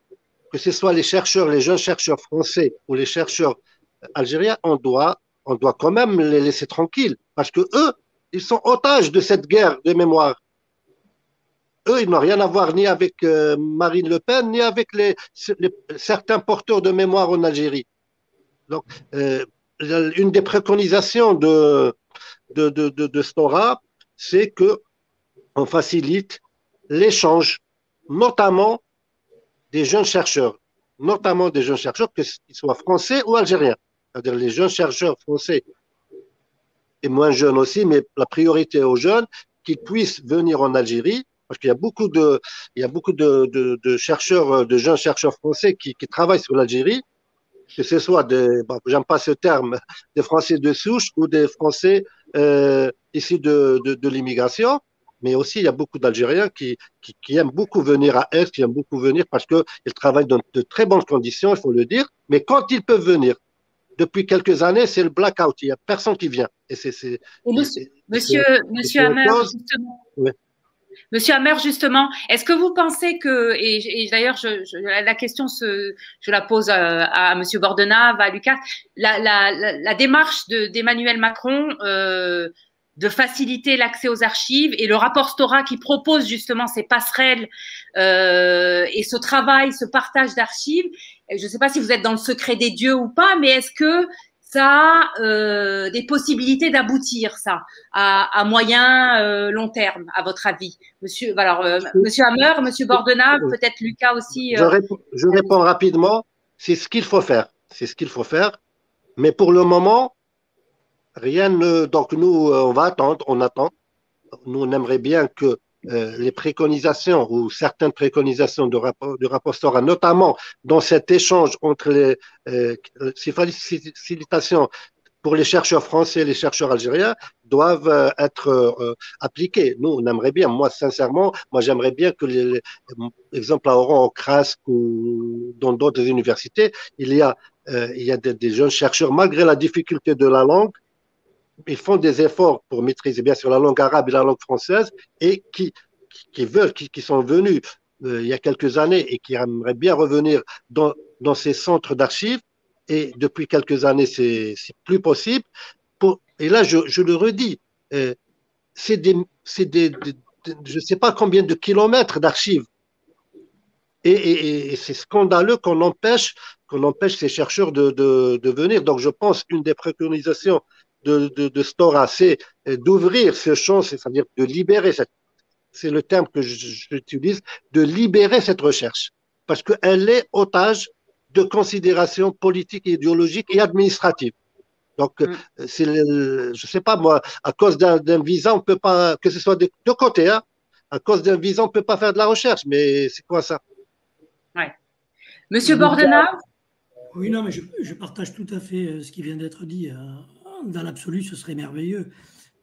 que ce soit les chercheurs, les jeunes chercheurs français ou les chercheurs algériens, on doit quand même les laisser tranquilles parce que eux, ils sont otages de cette guerre de mémoire. Eux, ils n'ont rien à voir ni avec Marine Le Pen, ni avec certains porteurs de mémoire en Algérie. Donc, une des préconisations de Stora, c'est qu'on facilite l'échange, notamment des jeunes chercheurs, qu'ils soient français ou algériens. C'est-à-dire les jeunes chercheurs français et moins jeunes aussi, mais la priorité aux jeunes, qui puissent venir en Algérie, parce qu'il y a beaucoup de chercheurs, de jeunes chercheurs français qui travaillent sur l'Algérie, que ce soit j'aime pas ce terme, des Français de souche ou des Français issus de l'immigration, mais aussi il y a beaucoup d'Algériens qui aiment beaucoup venir à Est, qui aiment beaucoup venir parce qu'ils travaillent dans de très bonnes conditions, il faut le dire, mais quand ils peuvent venir, depuis quelques années, c'est le blackout, il n'y a personne qui vient. Et Monsieur Hammer, justement. Ouais. Monsieur Hammer, justement, est-ce que vous pensez que, et d'ailleurs, la question, je la pose à Monsieur Bordenave, à Lucas, la démarche d'Emmanuel Macron de faciliter l'accès aux archives et le rapport Stora qui propose justement ces passerelles et ce travail, ce partage d'archives, je ne sais pas si vous êtes dans le secret des dieux ou pas, mais est-ce que ça a des possibilités d'aboutir, ça, à moyen, long terme, à votre avis? Monsieur Hammer, Monsieur Bordenave, peut-être Lucas aussi. Je réponds rapidement. C'est ce qu'il faut faire. C'est ce qu'il faut faire. Mais pour le moment, rien ne. Donc, nous, on va attendre, on attend. Nous, on aimerait bien que les préconisations ou certaines préconisations du rapport Stora, notamment dans cet échange entre ces facilitations pour les chercheurs français et les chercheurs algériens, doivent être appliquées. Nous, on aimerait bien, moi, sincèrement, j'aimerais bien que exemple à Oran, au CRASC ou dans d'autres universités, il y a des jeunes chercheurs, malgré la difficulté de la langue, ils font des efforts pour maîtriser bien sûr la langue arabe et la langue française et qui sont venus il y a quelques années et qui aimeraient bien revenir dans ces centres d'archives. Et depuis quelques années, c'est plus possible. Et là, je le redis, c'est je ne sais pas combien de kilomètres d'archives. Et c'est scandaleux qu'on empêche ces chercheurs de venir. Donc, je pense une des préconisations de Stora, c'est d'ouvrir ce champ, c'est-à-dire de libérer c'est le terme que j'utilise, de libérer cette recherche, parce qu'elle est otage de considérations politiques, idéologiques et administratives. Donc, je ne sais pas moi, à cause d'un visa, on ne peut pas, que ce soit de deux côtés, hein, à cause d'un visa, on ne peut pas faire de la recherche, mais c'est quoi ça? Ouais. Monsieur Bordenave? Oui, non, mais je partage tout à fait ce qui vient d'être dit. Dans l'absolu, ce serait merveilleux.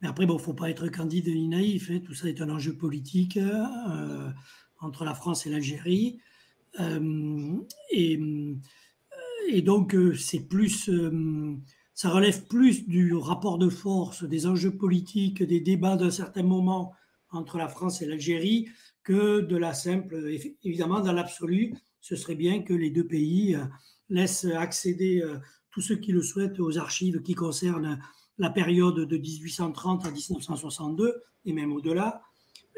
Mais après, bon, il ne faut pas être candide ni naïf. Hein. Tout ça est un enjeu politique entre la France et l'Algérie. Et donc, c'est plus, ça relève plus du rapport de force, des enjeux politiques, des débats d'un certain moment entre la France et l'Algérie que de la simple. Évidemment, dans l'absolu, ce serait bien que les deux pays laissent accéder tous ceux qui le souhaitent aux archives qui concernent la période de 1830 à 1962 et même au-delà.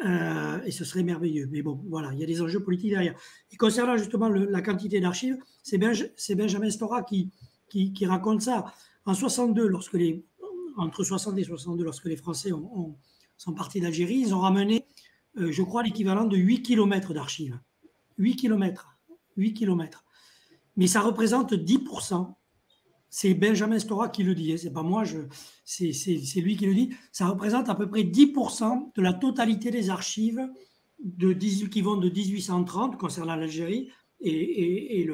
et ce serait merveilleux. Mais bon, voilà, il y a des enjeux politiques derrière. Et concernant justement la quantité d'archives, c'est Benjamin Stora qui raconte ça. En 62, entre 60 et 62, lorsque les Français sont partis d'Algérie, ils ont ramené, je crois, l'équivalent de 8 km d'archives. 8 km. 8 km. Mais ça représente 10%. C'est Benjamin Stora qui le dit, hein, c'est pas moi, c'est lui qui le dit. Ça représente à peu près 10% de la totalité des archives qui vont de 1830 concernant l'Algérie et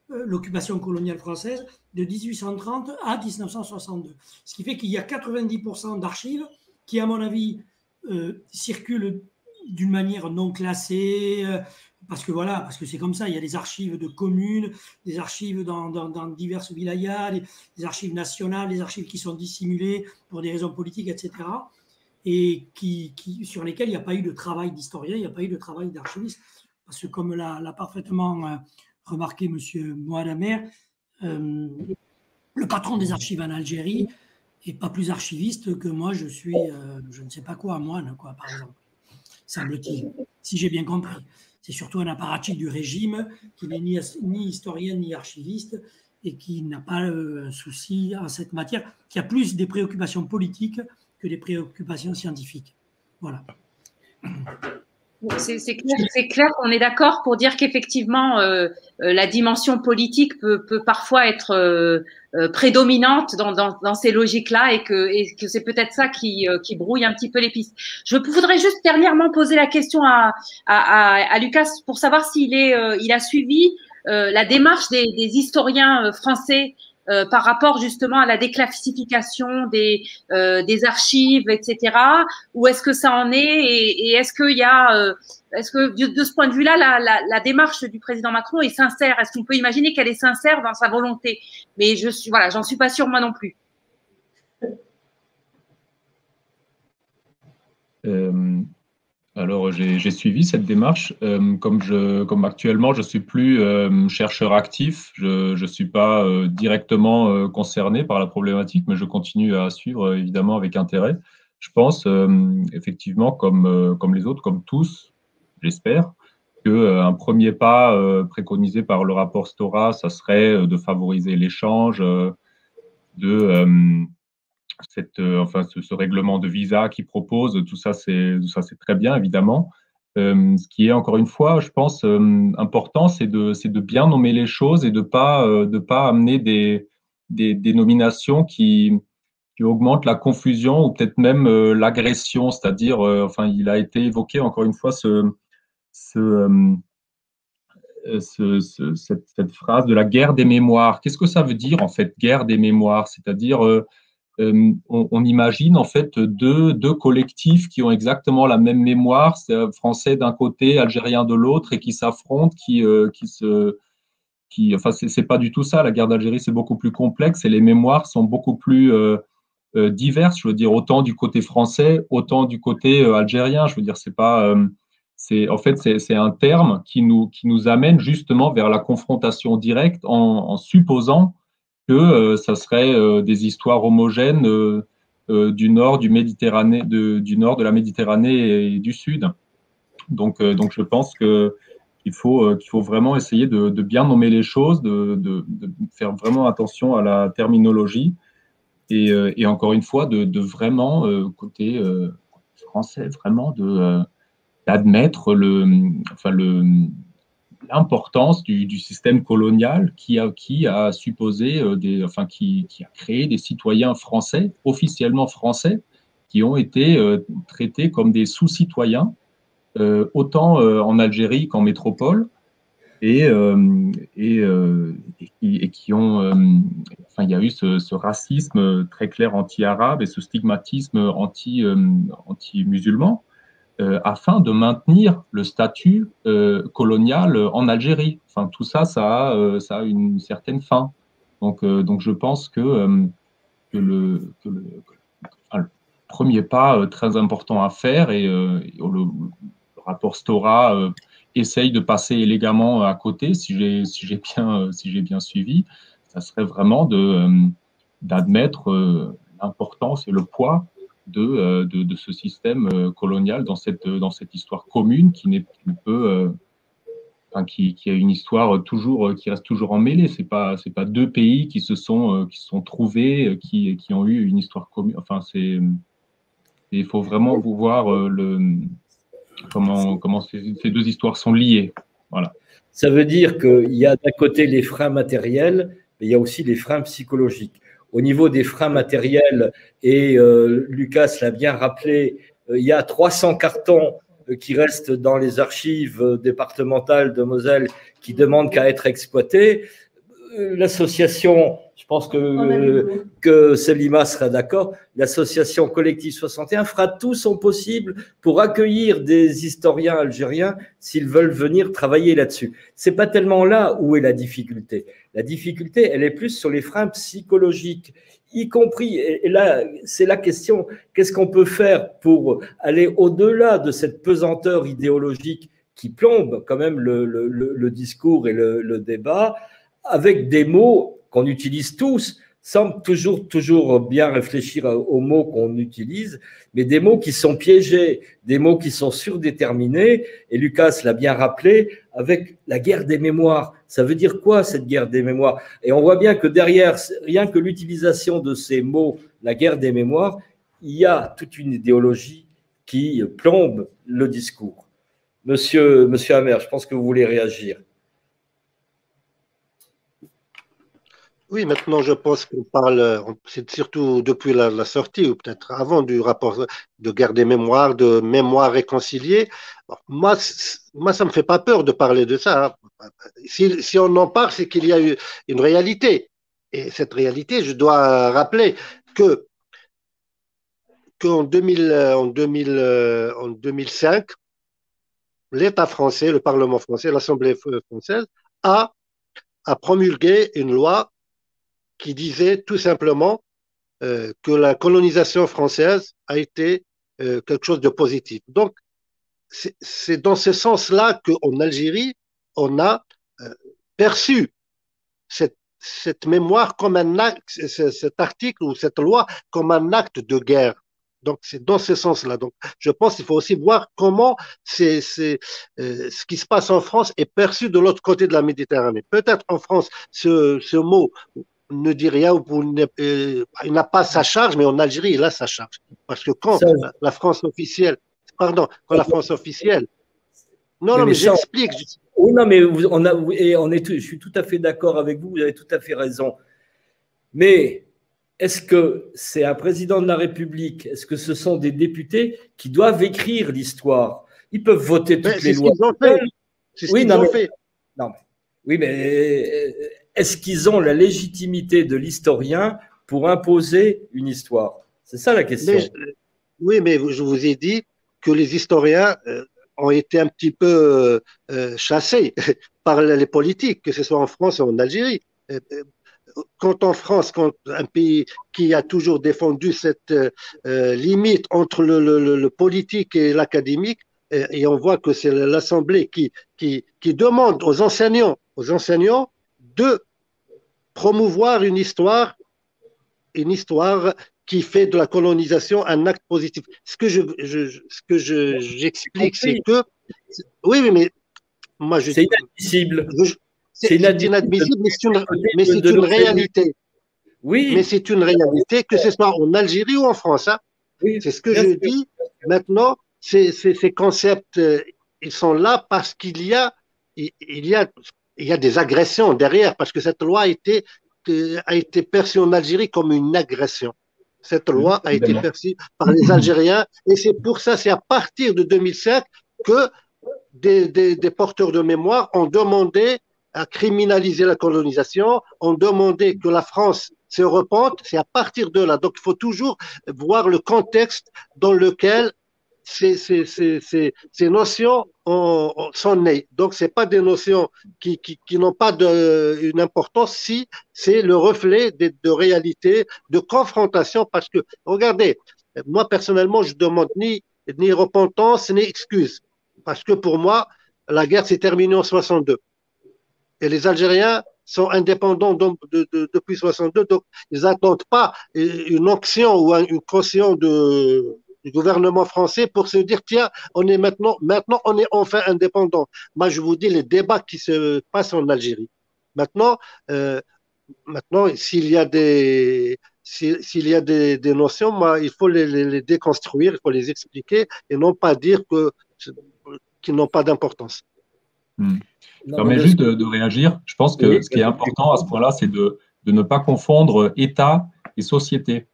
l'occupation coloniale française de 1830 à 1962. Ce qui fait qu'il y a 90% d'archives qui, à mon avis, circulent d'une manière non classée, parce que c'est comme ça. Il y a des archives de communes, des archives dans diverses wilayas, des archives nationales, des archives qui sont dissimulées pour des raisons politiques, etc. Et sur lesquelles il n'y a pas eu de travail d'historien, il n'y a pas eu de travail d'archiviste. Parce que comme l'a parfaitement remarqué M. Moadamer, le patron des archives en Algérie n'est pas plus archiviste que moi, je suis, je ne sais pas quoi, moine, quoi, par exemple, semble-t-il, si j'ai bien compris. C'est surtout un apparatchik du régime qui n'est ni historien ni archiviste et qui n'a pas un souci en cette matière, qui a plus des préoccupations politiques que des préoccupations scientifiques. Voilà. C'est clair qu'on est d'accord pour dire qu'effectivement, la dimension politique peut parfois être prédominante dans ces logiques-là et que c'est peut-être ça qui brouille un petit peu les pistes. Je voudrais juste dernièrement poser la question à Lucas pour savoir il a suivi la démarche des historiens français par rapport justement à la déclassification des archives, etc. Où est-ce que ça en est et est-ce qu'il y a, est-ce que de ce point de vue-là, la démarche du président Macron est sincère? Est-ce qu'on peut imaginer qu'elle est sincère dans sa volonté? Mais j'en suis pas sûre moi non plus. Alors, j'ai suivi cette démarche. Comme actuellement, je suis plus chercheur actif, je suis pas directement concerné par la problématique, mais je continue à suivre évidemment avec intérêt. Je pense effectivement, comme les autres, comme tous, j'espère, qu'un premier pas préconisé par le rapport Stora, ça serait de favoriser l'échange, ce règlement de visa qui propose, tout ça c'est très bien évidemment. Ce qui est encore une fois, je pense, important, c'est de bien nommer les choses et de pas amener des nominations qui augmentent la confusion ou peut-être même l'agression, c'est-à-dire, il a été évoqué encore une fois cette phrase de la guerre des mémoires. Qu'est-ce que ça veut dire en fait, guerre des mémoires? C'est-à-dire on imagine en fait deux collectifs qui ont exactement la même mémoire, français d'un côté, algérien de l'autre, et qui s'affrontent, c'est pas du tout ça. La guerre d'Algérie, c'est beaucoup plus complexe et les mémoires sont beaucoup plus diverses. Je veux dire, autant du côté français, autant du côté algérien. Je veux dire, c'est un terme qui nous amène justement vers la confrontation directe en supposant que ça serait des histoires homogènes du nord de la Méditerranée et du sud. Donc je pense qu'il faut vraiment essayer de bien nommer les choses, de faire vraiment attention à la terminologie et encore une fois de vraiment côté français vraiment d'admettre l'importance du système colonial qui a supposé qui a créé des citoyens français, officiellement français, qui ont été traités comme des sous-citoyens, autant en Algérie qu'en métropole, et qui ont, il y a eu ce racisme très clair anti-arabe et ce stigmatisme anti-musulman. Afin de maintenir le statut colonial en Algérie. Enfin, tout ça, ça a une certaine fin. Donc je pense que le premier pas très important à faire, et le rapport Stora essaye de passer élégamment à côté, si j'ai bien suivi, ça serait vraiment d'admettre l'importance et le poids de ce système colonial dans cette histoire commune qui a une histoire qui reste toujours emmêlée. C'est pas deux pays qui se sont trouvés, qui ont eu une histoire commune. Enfin, il faut vraiment voir comment ces deux histoires sont liées. Voilà. Ça veut dire qu'il y a d'un côté les freins matériels, mais il y a aussi les freins psychologiques. Au niveau des freins matériels, et Lucas l'a bien rappelé, il y a 300 cartons qui restent dans les archives départementales de Moselle qui demandent qu'à être exploités. L'association, je pense que Selima sera d'accord, l'association Collectif 61 fera tout son possible pour accueillir des historiens algériens s'ils veulent venir travailler là-dessus. C'est pas tellement là où est la difficulté. La difficulté, elle est plus sur les freins psychologiques, y compris, et là, c'est la question, qu'est-ce qu'on peut faire pour aller au-delà de cette pesanteur idéologique qui plombe quand même le discours et le débat, avec des mots qu'on utilise tous, sans toujours bien réfléchir aux mots qu'on utilise, mais des mots qui sont piégés, des mots qui sont surdéterminés. Et Lucas l'a bien rappelé, avec la guerre des mémoires. Ça veut dire quoi, cette guerre des mémoires? Et on voit bien que derrière, rien que l'utilisation de ces mots, la guerre des mémoires, il y a toute une idéologie qui plombe le discours. Monsieur Hammer, je pense que vous voulez réagir. Oui, maintenant, je pense qu'on parle, c'est surtout depuis la sortie, ou peut-être avant du rapport de guerre des mémoires, de mémoire réconciliée. Bon, moi, ça me fait pas peur de parler de ça, hein. Si on en parle, c'est qu'il y a eu une réalité. Et cette réalité, je dois rappeler qu'en 2005, l'État français, le Parlement français, l'Assemblée française a promulgué une loi qui disait tout simplement que la colonisation française a été quelque chose de positif. Donc, c'est dans ce sens-là qu'en Algérie, on a perçu cette mémoire comme un acte, cet article ou cette loi comme un acte de guerre. Donc, c'est dans ce sens-là. Donc, je pense qu'il faut aussi voir comment ce qui se passe en France est perçu de l'autre côté de la Méditerranée. Peut-être en France, ce mot ne dit rien, il n'a pas sa charge, mais en Algérie, il a sa charge. Parce que quand la France officielle, non, mais j'explique. Oui, non, mais je suis tout à fait d'accord avec vous, vous avez tout à fait raison. Mais est-ce que c'est un président de la République, est-ce que ce sont des députés qui doivent écrire l'histoire? Ils peuvent voter toutes les lois. C'est ce qu'ils ont fait. Oui, mais est-ce qu'ils ont la légitimité de l'historien pour imposer une histoire? C'est ça la question. Oui, mais je vous ai dit que les historiens ont été un petit peu chassés par les politiques, que ce soit en France ou en Algérie. Quand en France, quand un pays qui a toujours défendu cette limite entre le politique et l'académique, et on voit que c'est l'Assemblée qui demande aux enseignants de promouvoir une histoire qui fait de la colonisation un acte positif. Ce que j'explique, c'est que oui, mais moi c'est inadmissible. C'est inadmissible, mais c'est une réalité. Oui. Mais c'est une réalité, que ce soit en Algérie ou en France. Hein. Oui, c'est ce que je dis. Maintenant, ces concepts, ils sont là parce qu'il y a des agressions derrière, parce que cette loi a été perçue en Algérie comme une agression. Cette loi a été perçue par les Algériens, et c'est pour ça, c'est à partir de 2005 que des porteurs de mémoire ont demandé à criminaliser la colonisation, ont demandé que la France se repente. C'est à partir de là. Donc, il faut toujours voir le contexte dans lequel ces notions sont nées. Donc, ce n'est pas des notions qui n'ont pas une importance si c'est le reflet de réalité, de confrontation. Parce que, regardez, moi, personnellement, je ne demande ni repentance, ni excuse. Parce que pour moi, la guerre s'est terminée en 62. Et les Algériens sont indépendants depuis 62, donc ils n'attendent pas une onction ou une caution du gouvernement français pour se dire, tiens, maintenant on est enfin indépendant. Moi, je vous dis les débats qui se passent en Algérie. Maintenant, s'il y a des notions, moi, il faut les déconstruire, il faut les expliquer et non pas dire qu'ils n'ont pas d'importance. Ça permet juste de réagir. Je pense que ce qui est important à ce point-là, c'est de ne pas confondre État et société.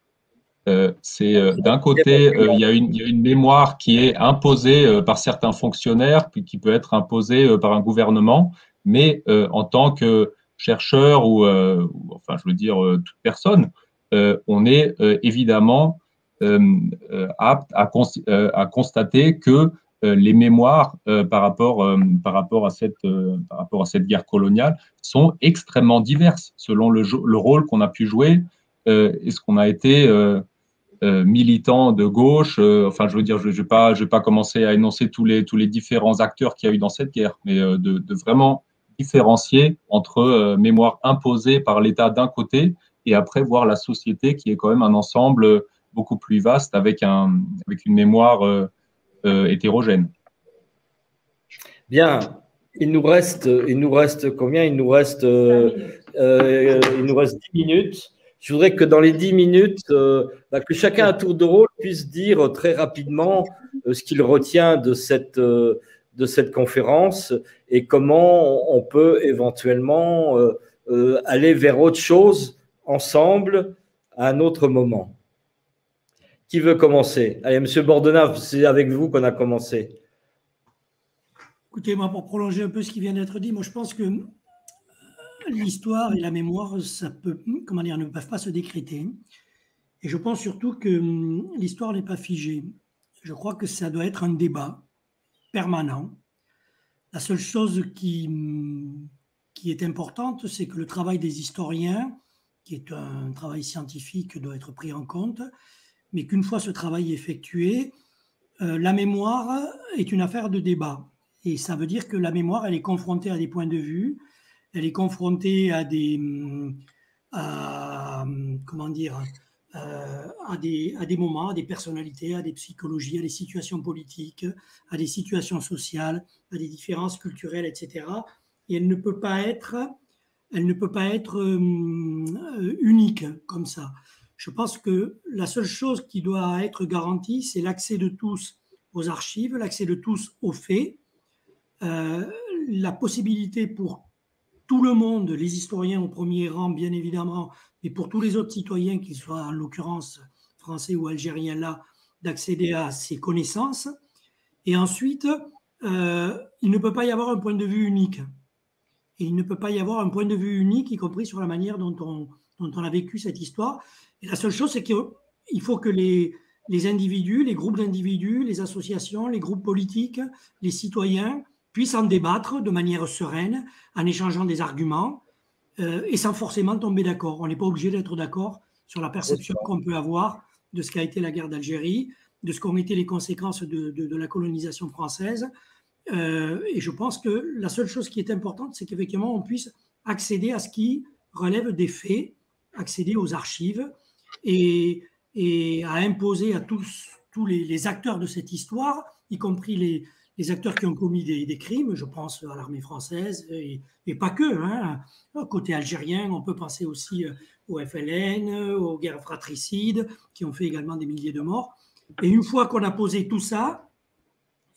D'un côté, il y a une mémoire qui est imposée par certains fonctionnaires, puis qui peut être imposée par un gouvernement, mais en tant que chercheur ou enfin, je veux dire, toute personne, on est évidemment apte à constater que les mémoires par rapport à cette guerre coloniale sont extrêmement diverses selon le rôle qu'on a pu jouer. Est-ce qu'on a été militant de gauche? Enfin, je veux dire, je vais pas commencer à énoncer tous les différents acteurs qu'il y a eu dans cette guerre, mais de vraiment différencier entre mémoire imposée par l'État d'un côté et après voir la société qui est quand même un ensemble beaucoup plus vaste avec une mémoire hétérogène. Bien, il nous reste combien? Il nous reste 10 minutes. Je voudrais que dans les 10 minutes, que chacun à tour de rôle puisse dire très rapidement ce qu'il retient de cette conférence et comment on peut éventuellement aller vers autre chose ensemble à un autre moment. Qui veut commencer? Allez, Monsieur Bordenave, c'est avec vous qu'on a commencé. Écoutez, moi, pour prolonger un peu ce qui vient d'être dit, moi, je pense que l'histoire et la mémoire, ça peut, ne peuvent pas se décréter. Et je pense surtout que l'histoire n'est pas figée. Je crois que ça doit être un débat permanent. La seule chose qui est importante, c'est que le travail des historiens, qui est un travail scientifique, doit être pris en compte, mais qu'une fois ce travail effectué, la mémoire est une affaire de débat. Et ça veut dire que la mémoire, elle est confrontée à des points de vue, elle est confrontée à des moments, à des personnalités, à des psychologies, à des situations politiques, à des situations sociales, à des différences culturelles, etc. Et elle ne peut pas être unique comme ça. Je pense que la seule chose qui doit être garantie, c'est l'accès de tous aux archives, l'accès de tous aux faits, la possibilité pour tout le monde, les historiens au premier rang, bien évidemment, mais pour tous les autres citoyens, qu'ils soient en l'occurrence français ou algériens là, d'accéder à ces connaissances. Et ensuite, il ne peut pas y avoir un point de vue unique. Et il ne peut pas y avoir un point de vue unique, y compris sur la manière dont on a vécu cette histoire. Et la seule chose, c'est qu'il faut que les individus, les groupes d'individus, les associations, les groupes politiques, les citoyens puissent en débattre de manière sereine, en échangeant des arguments et sans forcément tomber d'accord. On n'est pas obligé d'être d'accord sur la perception qu'on peut avoir de ce qu'a été la guerre d'Algérie, de ce qu'ont été les conséquences de la colonisation française. Et je pense que la seule chose qui est importante, c'est qu'effectivement, on puisse accéder à ce qui relève des faits, accéder aux archives et à imposer à tous les acteurs de cette histoire, y compris les acteurs qui ont commis des crimes, je pense à l'armée française, et pas que. Côté algérien, on peut penser aussi au FLN, aux guerres fratricides, qui ont fait également des milliers de morts. Et une fois qu'on a posé tout ça,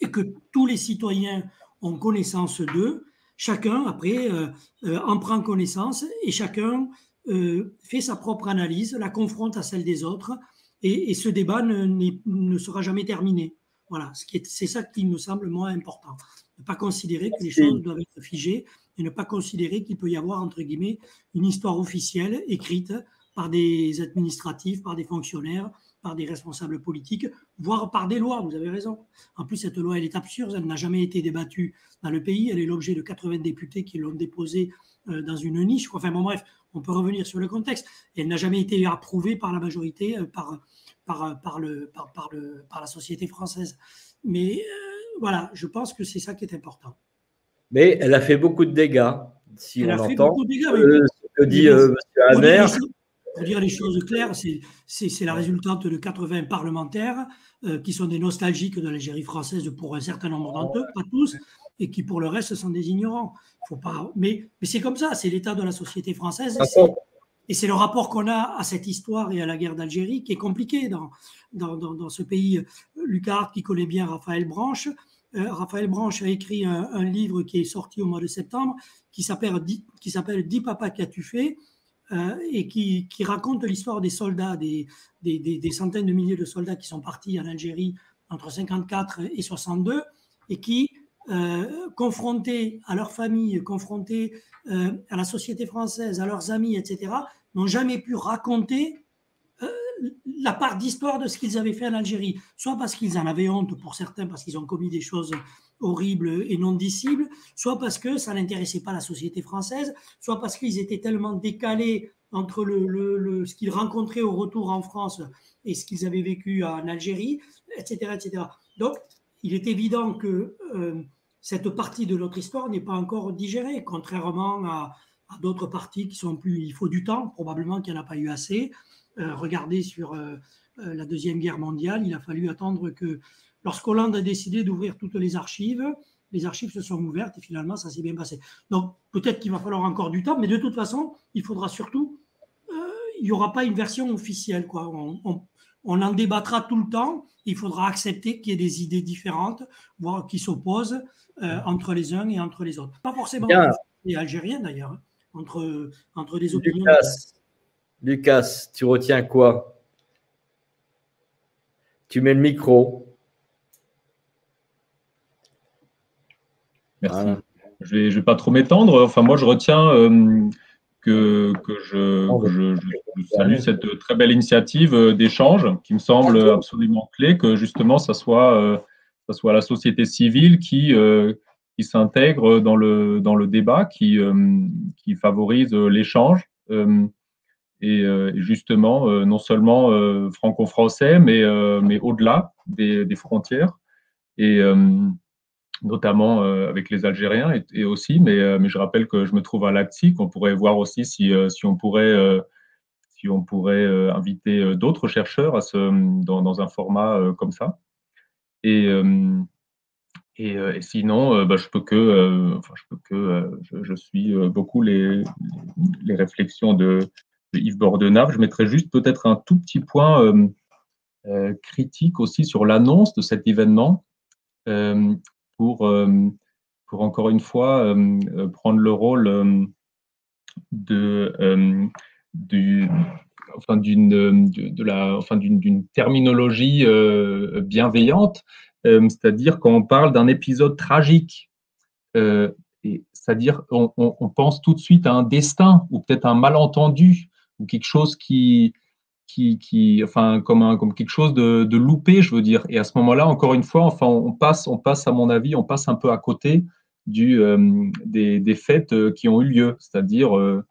et que tous les citoyens ont connaissance d'eux, chacun, après, en prend connaissance, et chacun fait sa propre analyse, la confronte à celle des autres, et ce débat ne sera jamais terminé. Voilà, c'est ça qui me semble, moi, important. Ne pas considérer que les choses doivent être figées et ne pas considérer qu'il peut y avoir, entre guillemets, une histoire officielle écrite par des administratifs, par des fonctionnaires, par des responsables politiques, voire par des lois, vous avez raison. En plus, cette loi, elle est absurde, elle n'a jamais été débattue dans le pays, elle est l'objet de 80 députés qui l'ont déposée dans une niche. Enfin bon, bref, on peut revenir sur le contexte. Elle n'a jamais été approuvée par la majorité, par la société française. Mais voilà, je pense que c'est ça qui est important. Mais elle a fait beaucoup de dégâts si Elle on a fait entend beaucoup de dégâts. ce que dit M. Hammer. Pour dire les choses claires, c'est la résultante de 80 parlementaires qui sont des nostalgiques de l'Algérie française pour un certain nombre d'entre eux, pas tous, et qui pour le reste sont des ignorants. Faut pas, mais c'est comme ça, c'est l'état de la société française. Et c'est le rapport qu'on a à cette histoire et à la guerre d'Algérie qui est compliqué dans ce pays. Lucas Hart, qui connaît bien Raphaël Branche. Raphaël Branche a écrit un livre qui est sorti au mois de septembre qui s'appelle « Dis papa, qu'as-tu fait ?» et qui raconte l'histoire des soldats, des centaines de milliers de soldats qui sont partis en Algérie entre 1954 et 1962 et qui, confrontés à leur famille, confrontés à la société française, à leurs amis, etc., n'ont jamais pu raconter la part d'histoire de ce qu'ils avaient fait en Algérie, soit parce qu'ils en avaient honte pour certains, parce qu'ils ont commis des choses horribles et non dissibles, soit parce que ça n'intéressait pas la société française, soit parce qu'ils étaient tellement décalés entre ce qu'ils rencontraient au retour en France et ce qu'ils avaient vécu en Algérie, etc., etc. Donc, il est évident que cette partie de notre histoire n'est pas encore digérée, contrairement à d'autres parties qui sont plus... Il faut du temps, probablement qu'il n'y en a pas eu assez. Regardez sur la Deuxième Guerre mondiale, il a fallu attendre que, lorsqu'Hollande a décidé d'ouvrir toutes les archives se sont ouvertes et finalement ça s'est bien passé. Donc peut-être qu'il va falloir encore du temps, mais de toute façon, il faudra surtout, il n'y aura pas une version officielle, quoi. On en débattra tout le temps, il faudra accepter qu'il y ait des idées différentes, voire qui s'opposent entre les uns et entre les autres. Pas forcément les Algériens d'ailleurs, entre des opinions. Lucas, tu retiens quoi? Tu mets le micro. Merci. Voilà. Je vais pas trop m'étendre. Enfin, moi, je retiens que je salue cette très belle initiative d'échange qui me semble absolument clé, que justement, ça soit la société civile qui s'intègre dans le débat, qui favorise l'échange. Et justement, non seulement franco-français, mais au-delà des frontières, et notamment avec les Algériens et aussi, mais je rappelle que je me trouve à Leipzig, on pourrait voir aussi si on pourrait inviter d'autres chercheurs dans un format comme ça. Et sinon, je suis beaucoup les réflexions de Yves Bordenave. Je mettrais juste peut-être un tout petit point critique aussi sur l'annonce de cet événement pour encore une fois prendre le rôle d'une terminologie bienveillante, c'est-à-dire quand on parle d'un épisode tragique, c'est-à-dire on pense tout de suite à un destin ou peut-être un malentendu ou quelque chose comme quelque chose de loupé, je veux dire. Et à ce moment-là, encore une fois, on passe à mon avis, on passe un peu à côté des faits qui ont eu lieu, c'est-à-dire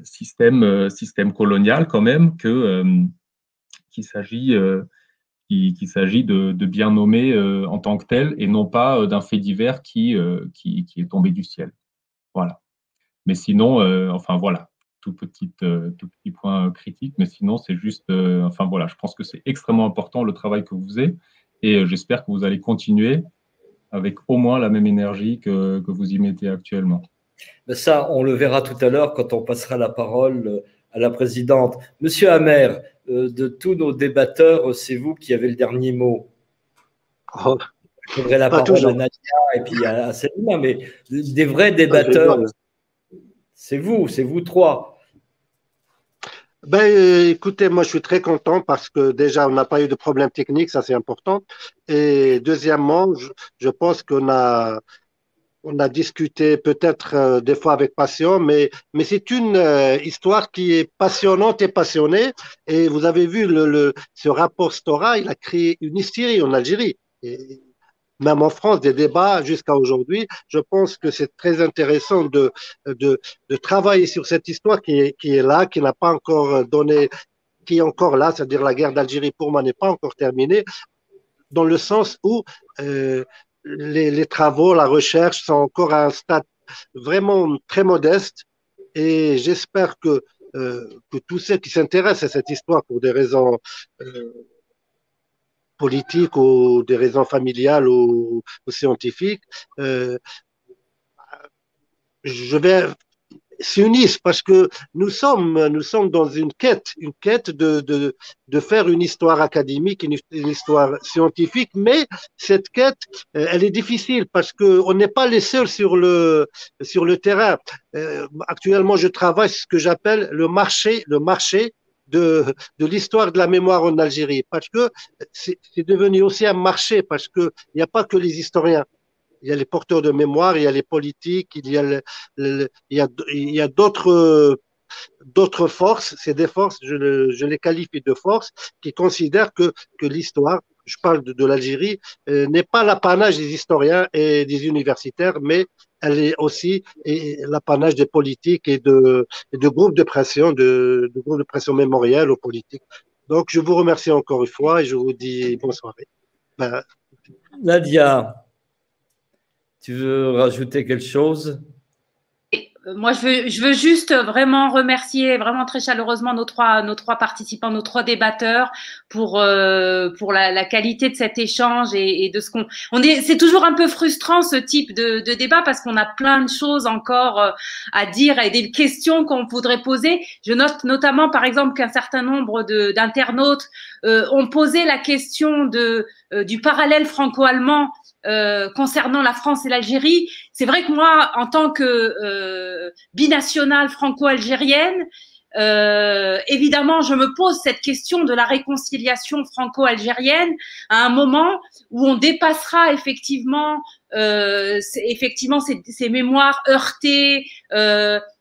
système colonial quand même, qu'il s'agit de bien nommer en tant que tel et non pas d'un fait divers qui est tombé du ciel. Voilà. Mais sinon, voilà, tout petit point critique, mais sinon, c'est juste, je pense que c'est extrêmement important le travail que vous faites et j'espère que vous allez continuer avec au moins la même énergie que vous y mettez actuellement. Ça, on le verra tout à l'heure quand on passera la parole à la présidente. Monsieur Hammer, de tous nos débatteurs, c'est vous qui avez le dernier mot. Oh, je donnerai la parole à Nadia et puis à Selma, mais des vrais débatteurs, c'est vous trois. Écoutez, moi je suis très content parce que déjà on n'a pas eu de problème technique, ça c'est important. Et deuxièmement, je pense qu'on a discuté peut-être des fois avec passion, mais c'est une histoire qui est passionnante et passionnée. Et vous avez vu ce rapport Stora, il a créé une hystérie en Algérie. Et même en France, des débats jusqu'à aujourd'hui. Je pense que c'est très intéressant de travailler sur cette histoire qui est là, qui n'a pas encore donné, qui est encore là, c'est-à-dire la guerre d'Algérie pour moi n'est pas encore terminée, dans le sens où les travaux, la recherche sont encore à un stade vraiment très modeste et j'espère que tous ceux qui s'intéressent à cette histoire pour des raisons politiques ou des raisons familiales ou scientifiques, je vais s'unissent parce que nous sommes dans une quête de faire une histoire académique, une histoire scientifique, mais cette quête, elle est difficile parce que on n'est pas les seuls sur le terrain. Actuellement, je travaille ce que j'appelle le marché de l'histoire de la mémoire en Algérie, parce que c'est devenu aussi un marché, parce que il n'y a pas que les historiens. Il y a les porteurs de mémoire, il y a les politiques, il y a d'autres forces, c'est des forces, je les qualifie de forces, qui considèrent que l'histoire, je parle de l'Algérie, n'est pas l'apanage des historiens et des universitaires, mais elle est aussi l'apanage des politiques et de groupes de pression, de groupes de pression mémorielle aux politiques. Donc, je vous remercie encore une fois et je vous dis bonne soirée. Nadia, tu veux rajouter quelque chose? Moi, je veux juste vraiment remercier vraiment très chaleureusement nos trois participants, nos trois débatteurs pour la qualité de cet échange et de ce c'est toujours un peu frustrant ce type de débat parce qu'on a plein de choses encore à dire et des questions qu'on voudrait poser. Je note notamment, par exemple, qu'un certain nombre d'internautes ont posé la question du parallèle franco-allemand concernant la France et l'Algérie. C'est vrai que moi, en tant que binationale franco-algérienne, évidemment, je me pose cette question de la réconciliation franco-algérienne à un moment où on dépassera effectivement ces mémoires heurtées,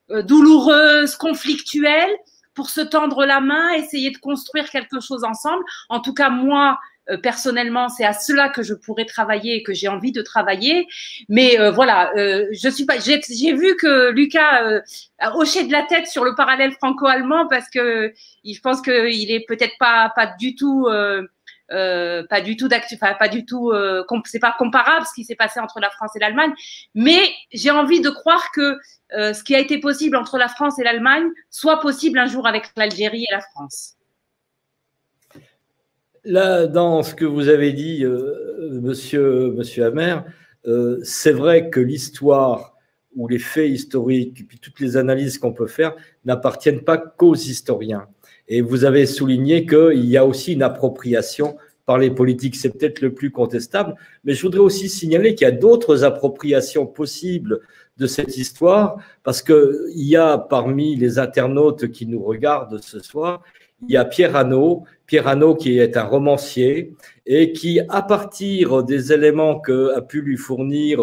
douloureuses, conflictuelles, pour se tendre la main, essayer de construire quelque chose ensemble. En tout cas, moi, personnellement, c'est à cela que je pourrais travailler et que j'ai envie de travailler. Mais voilà, je suis pas. J'ai vu que Lucas a hoché de la tête sur le parallèle franco-allemand parce que je pense qu'il est peut-être pas du tout. C'est pas comparable ce qui s'est passé entre la France et l'Allemagne, mais j'ai envie de croire que ce qui a été possible entre la France et l'Allemagne soit possible un jour avec l'Algérie et la France. Là, dans ce que vous avez dit, monsieur Amer, c'est vrai que l'histoire ou les faits historiques, et puis toutes les analyses qu'on peut faire, n'appartiennent pas qu'aux historiens. Et vous avez souligné qu'il y a aussi une appropriation par les politiques, c'est peut-être le plus contestable, mais je voudrais aussi signaler qu'il y a d'autres appropriations possibles de cette histoire, parce qu'il y a parmi les internautes qui nous regardent ce soir, il y a Pierre Hanot qui est un romancier et qui, à partir des éléments qu'a pu lui fournir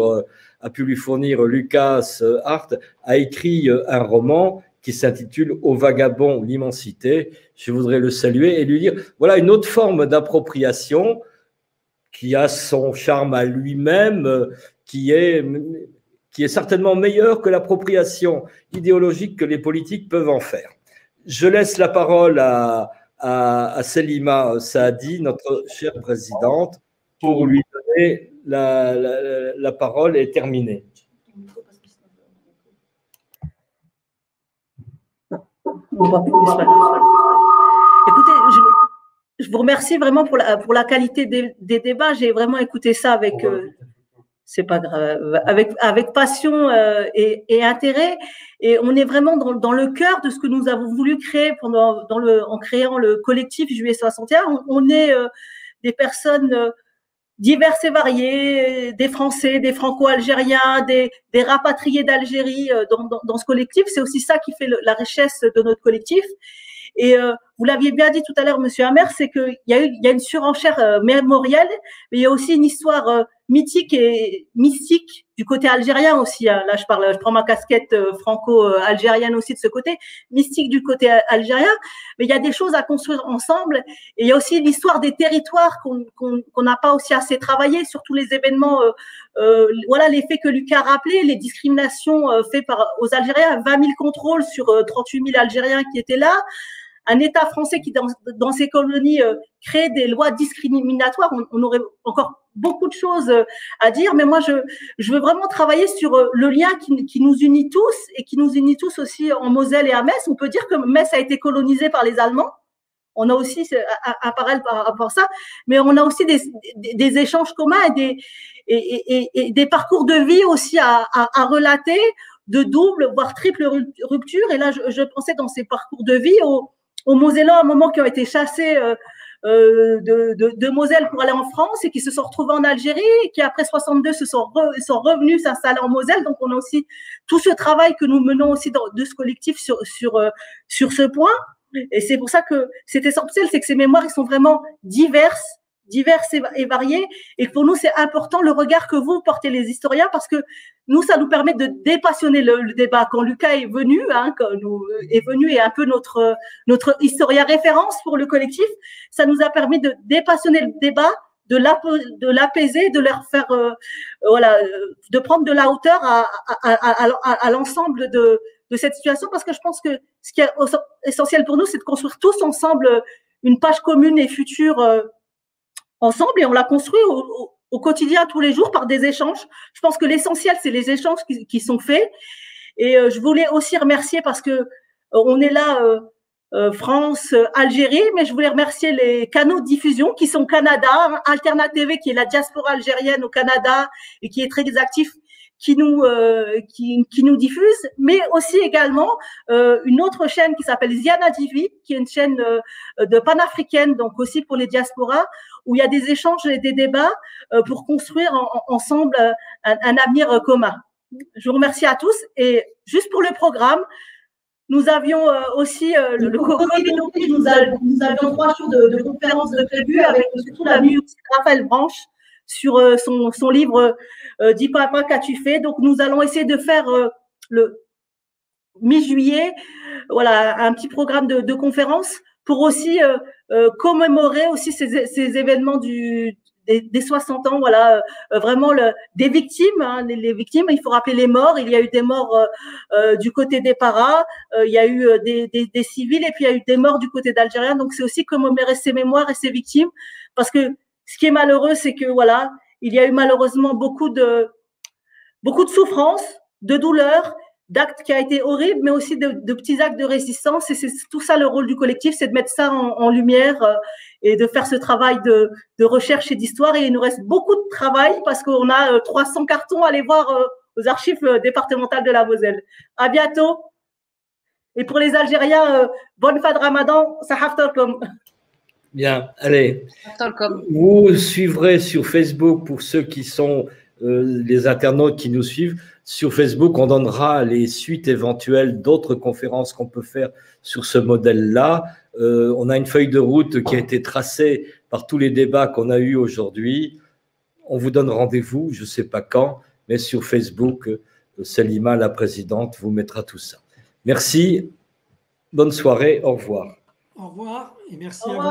Lucas Hart, a écrit un roman qui s'intitule « Au vagabond, l'immensité ». Je voudrais le saluer et lui dire, voilà une autre forme d'appropriation qui a son charme à lui-même, qui est certainement meilleure que l'appropriation idéologique que les politiques peuvent en faire. Je laisse la parole à Selima Saadi, notre chère présidente, pour lui donner la parole et terminer. Écoutez, je vous remercie vraiment pour la qualité des débats. J'ai vraiment écouté ça avec, c'est pas grave, avec passion et intérêt. Et on est vraiment dans le cœur de ce que nous avons voulu créer en créant le collectif Juillet 61. On est des personnes diverses et variées, des Français, des Franco-Algériens, des rapatriés d'Algérie dans ce collectif. C'est aussi ça qui fait la richesse de notre collectif. Et vous l'aviez bien dit tout à l'heure, Monsieur Amer, c'est qu'il y a une surenchère mémorielle, mais il y a aussi une histoire mythique et mystique du côté algérien aussi. Hein. Là, je prends ma casquette franco-algérienne aussi de ce côté, mystique du côté algérien. Mais il y a des choses à construire ensemble. Et il y a aussi l'histoire des territoires qu'on n'a pas aussi assez travaillé sur tous les événements. Voilà les faits que Lucas a rappelés, les discriminations faites aux Algériens, 20 000 contrôles sur 38 000 Algériens qui étaient là. Un État français qui, dans ses colonies, crée des lois discriminatoires. On aurait encore beaucoup de choses à dire, mais moi, je veux vraiment travailler sur le lien qui nous unit tous et qui nous unit tous aussi en Moselle et à Metz. On peut dire que Metz a été colonisée par les Allemands. On a aussi un parallèle par rapport à ça, mais on a aussi des échanges communs et des parcours de vie aussi à relater, de double, voire triple rupture. Et là, je pensais dans ces parcours de vie aux Mosellans à un moment qui ont été chassés de Moselle pour aller en France et qui se sont retrouvés en Algérie et qui après 62 sont revenus s'installer en Moselle. Donc on a aussi tout ce travail que nous menons aussi de ce collectif sur ce point. Et c'est pour ça que c'est essentiel, c'est que ces mémoires, ils sont vraiment diverses et variées. Et pour nous, c'est important le regard que vous portez les historiens, parce que nous, ça nous permet de dépassionner le débat. Quand Lucas est venu, et un peu notre historien référence pour le collectif, ça nous a permis de dépassionner le débat, de l'apaiser, de leur faire, de prendre de la hauteur à l'ensemble de cette situation, parce que je pense que ce qui est essentiel pour nous, c'est de construire tous ensemble une page commune et future ensemble, et on la construit au quotidien, tous les jours, par des échanges. Je pense que l'essentiel, c'est les échanges qui sont faits. Et je voulais aussi remercier, parce que on est là, France, Algérie, mais je voulais remercier les canaux de diffusion qui sont Canada, Alterna TV, qui est la diaspora algérienne au Canada et qui est très actif, qui nous diffuse, mais aussi également une autre chaîne qui s'appelle Ziana TV, qui est une chaîne de panafricaine, donc aussi pour les diasporas, où il y a des échanges et des débats pour construire ensemble un avenir commun. Je vous remercie à tous. Et juste pour le programme, nous avions aussi le comité, nous avions 3 jours de conférences de prévues avec surtout la musique Raphaël Branche sur son livre Dis papa, qu'as-tu fait? Donc nous allons essayer de faire le mi-juillet, voilà, un petit programme de conférences pour aussi commémorer aussi ces événements des 60 ans, voilà, vraiment des victimes, hein, les victimes. Il faut rappeler les morts. Il y a eu des morts du côté des paras, il y a eu des civils, et puis il y a eu des morts du côté d'Algériens. Donc c'est aussi commémorer ces mémoires et ces victimes, parce que ce qui est malheureux, c'est que voilà, il y a eu malheureusement beaucoup de souffrances, de douleurs, d'actes qui a été horribles, mais aussi de petits actes de résistance. Et c'est tout ça le rôle du collectif, c'est de mettre ça en lumière et de faire ce travail de recherche et d'histoire. Et il nous reste beaucoup de travail, parce qu'on a 300 cartons à aller voir aux archives départementales de la Moselle. À bientôt. Et pour les Algériens, bonne fin de Ramadan. Sahaftalkom. Bien, allez. Vous suivrez sur Facebook, pour ceux qui sont les internautes qui nous suivent, sur Facebook, on donnera les suites éventuelles d'autres conférences qu'on peut faire sur ce modèle-là. On a une feuille de route qui a été tracée par tous les débats qu'on a eus aujourd'hui. On vous donne rendez-vous, je ne sais pas quand, mais sur Facebook, Salima, la présidente, vous mettra tout ça. Merci, bonne soirée, au revoir. Au revoir et merci à vous.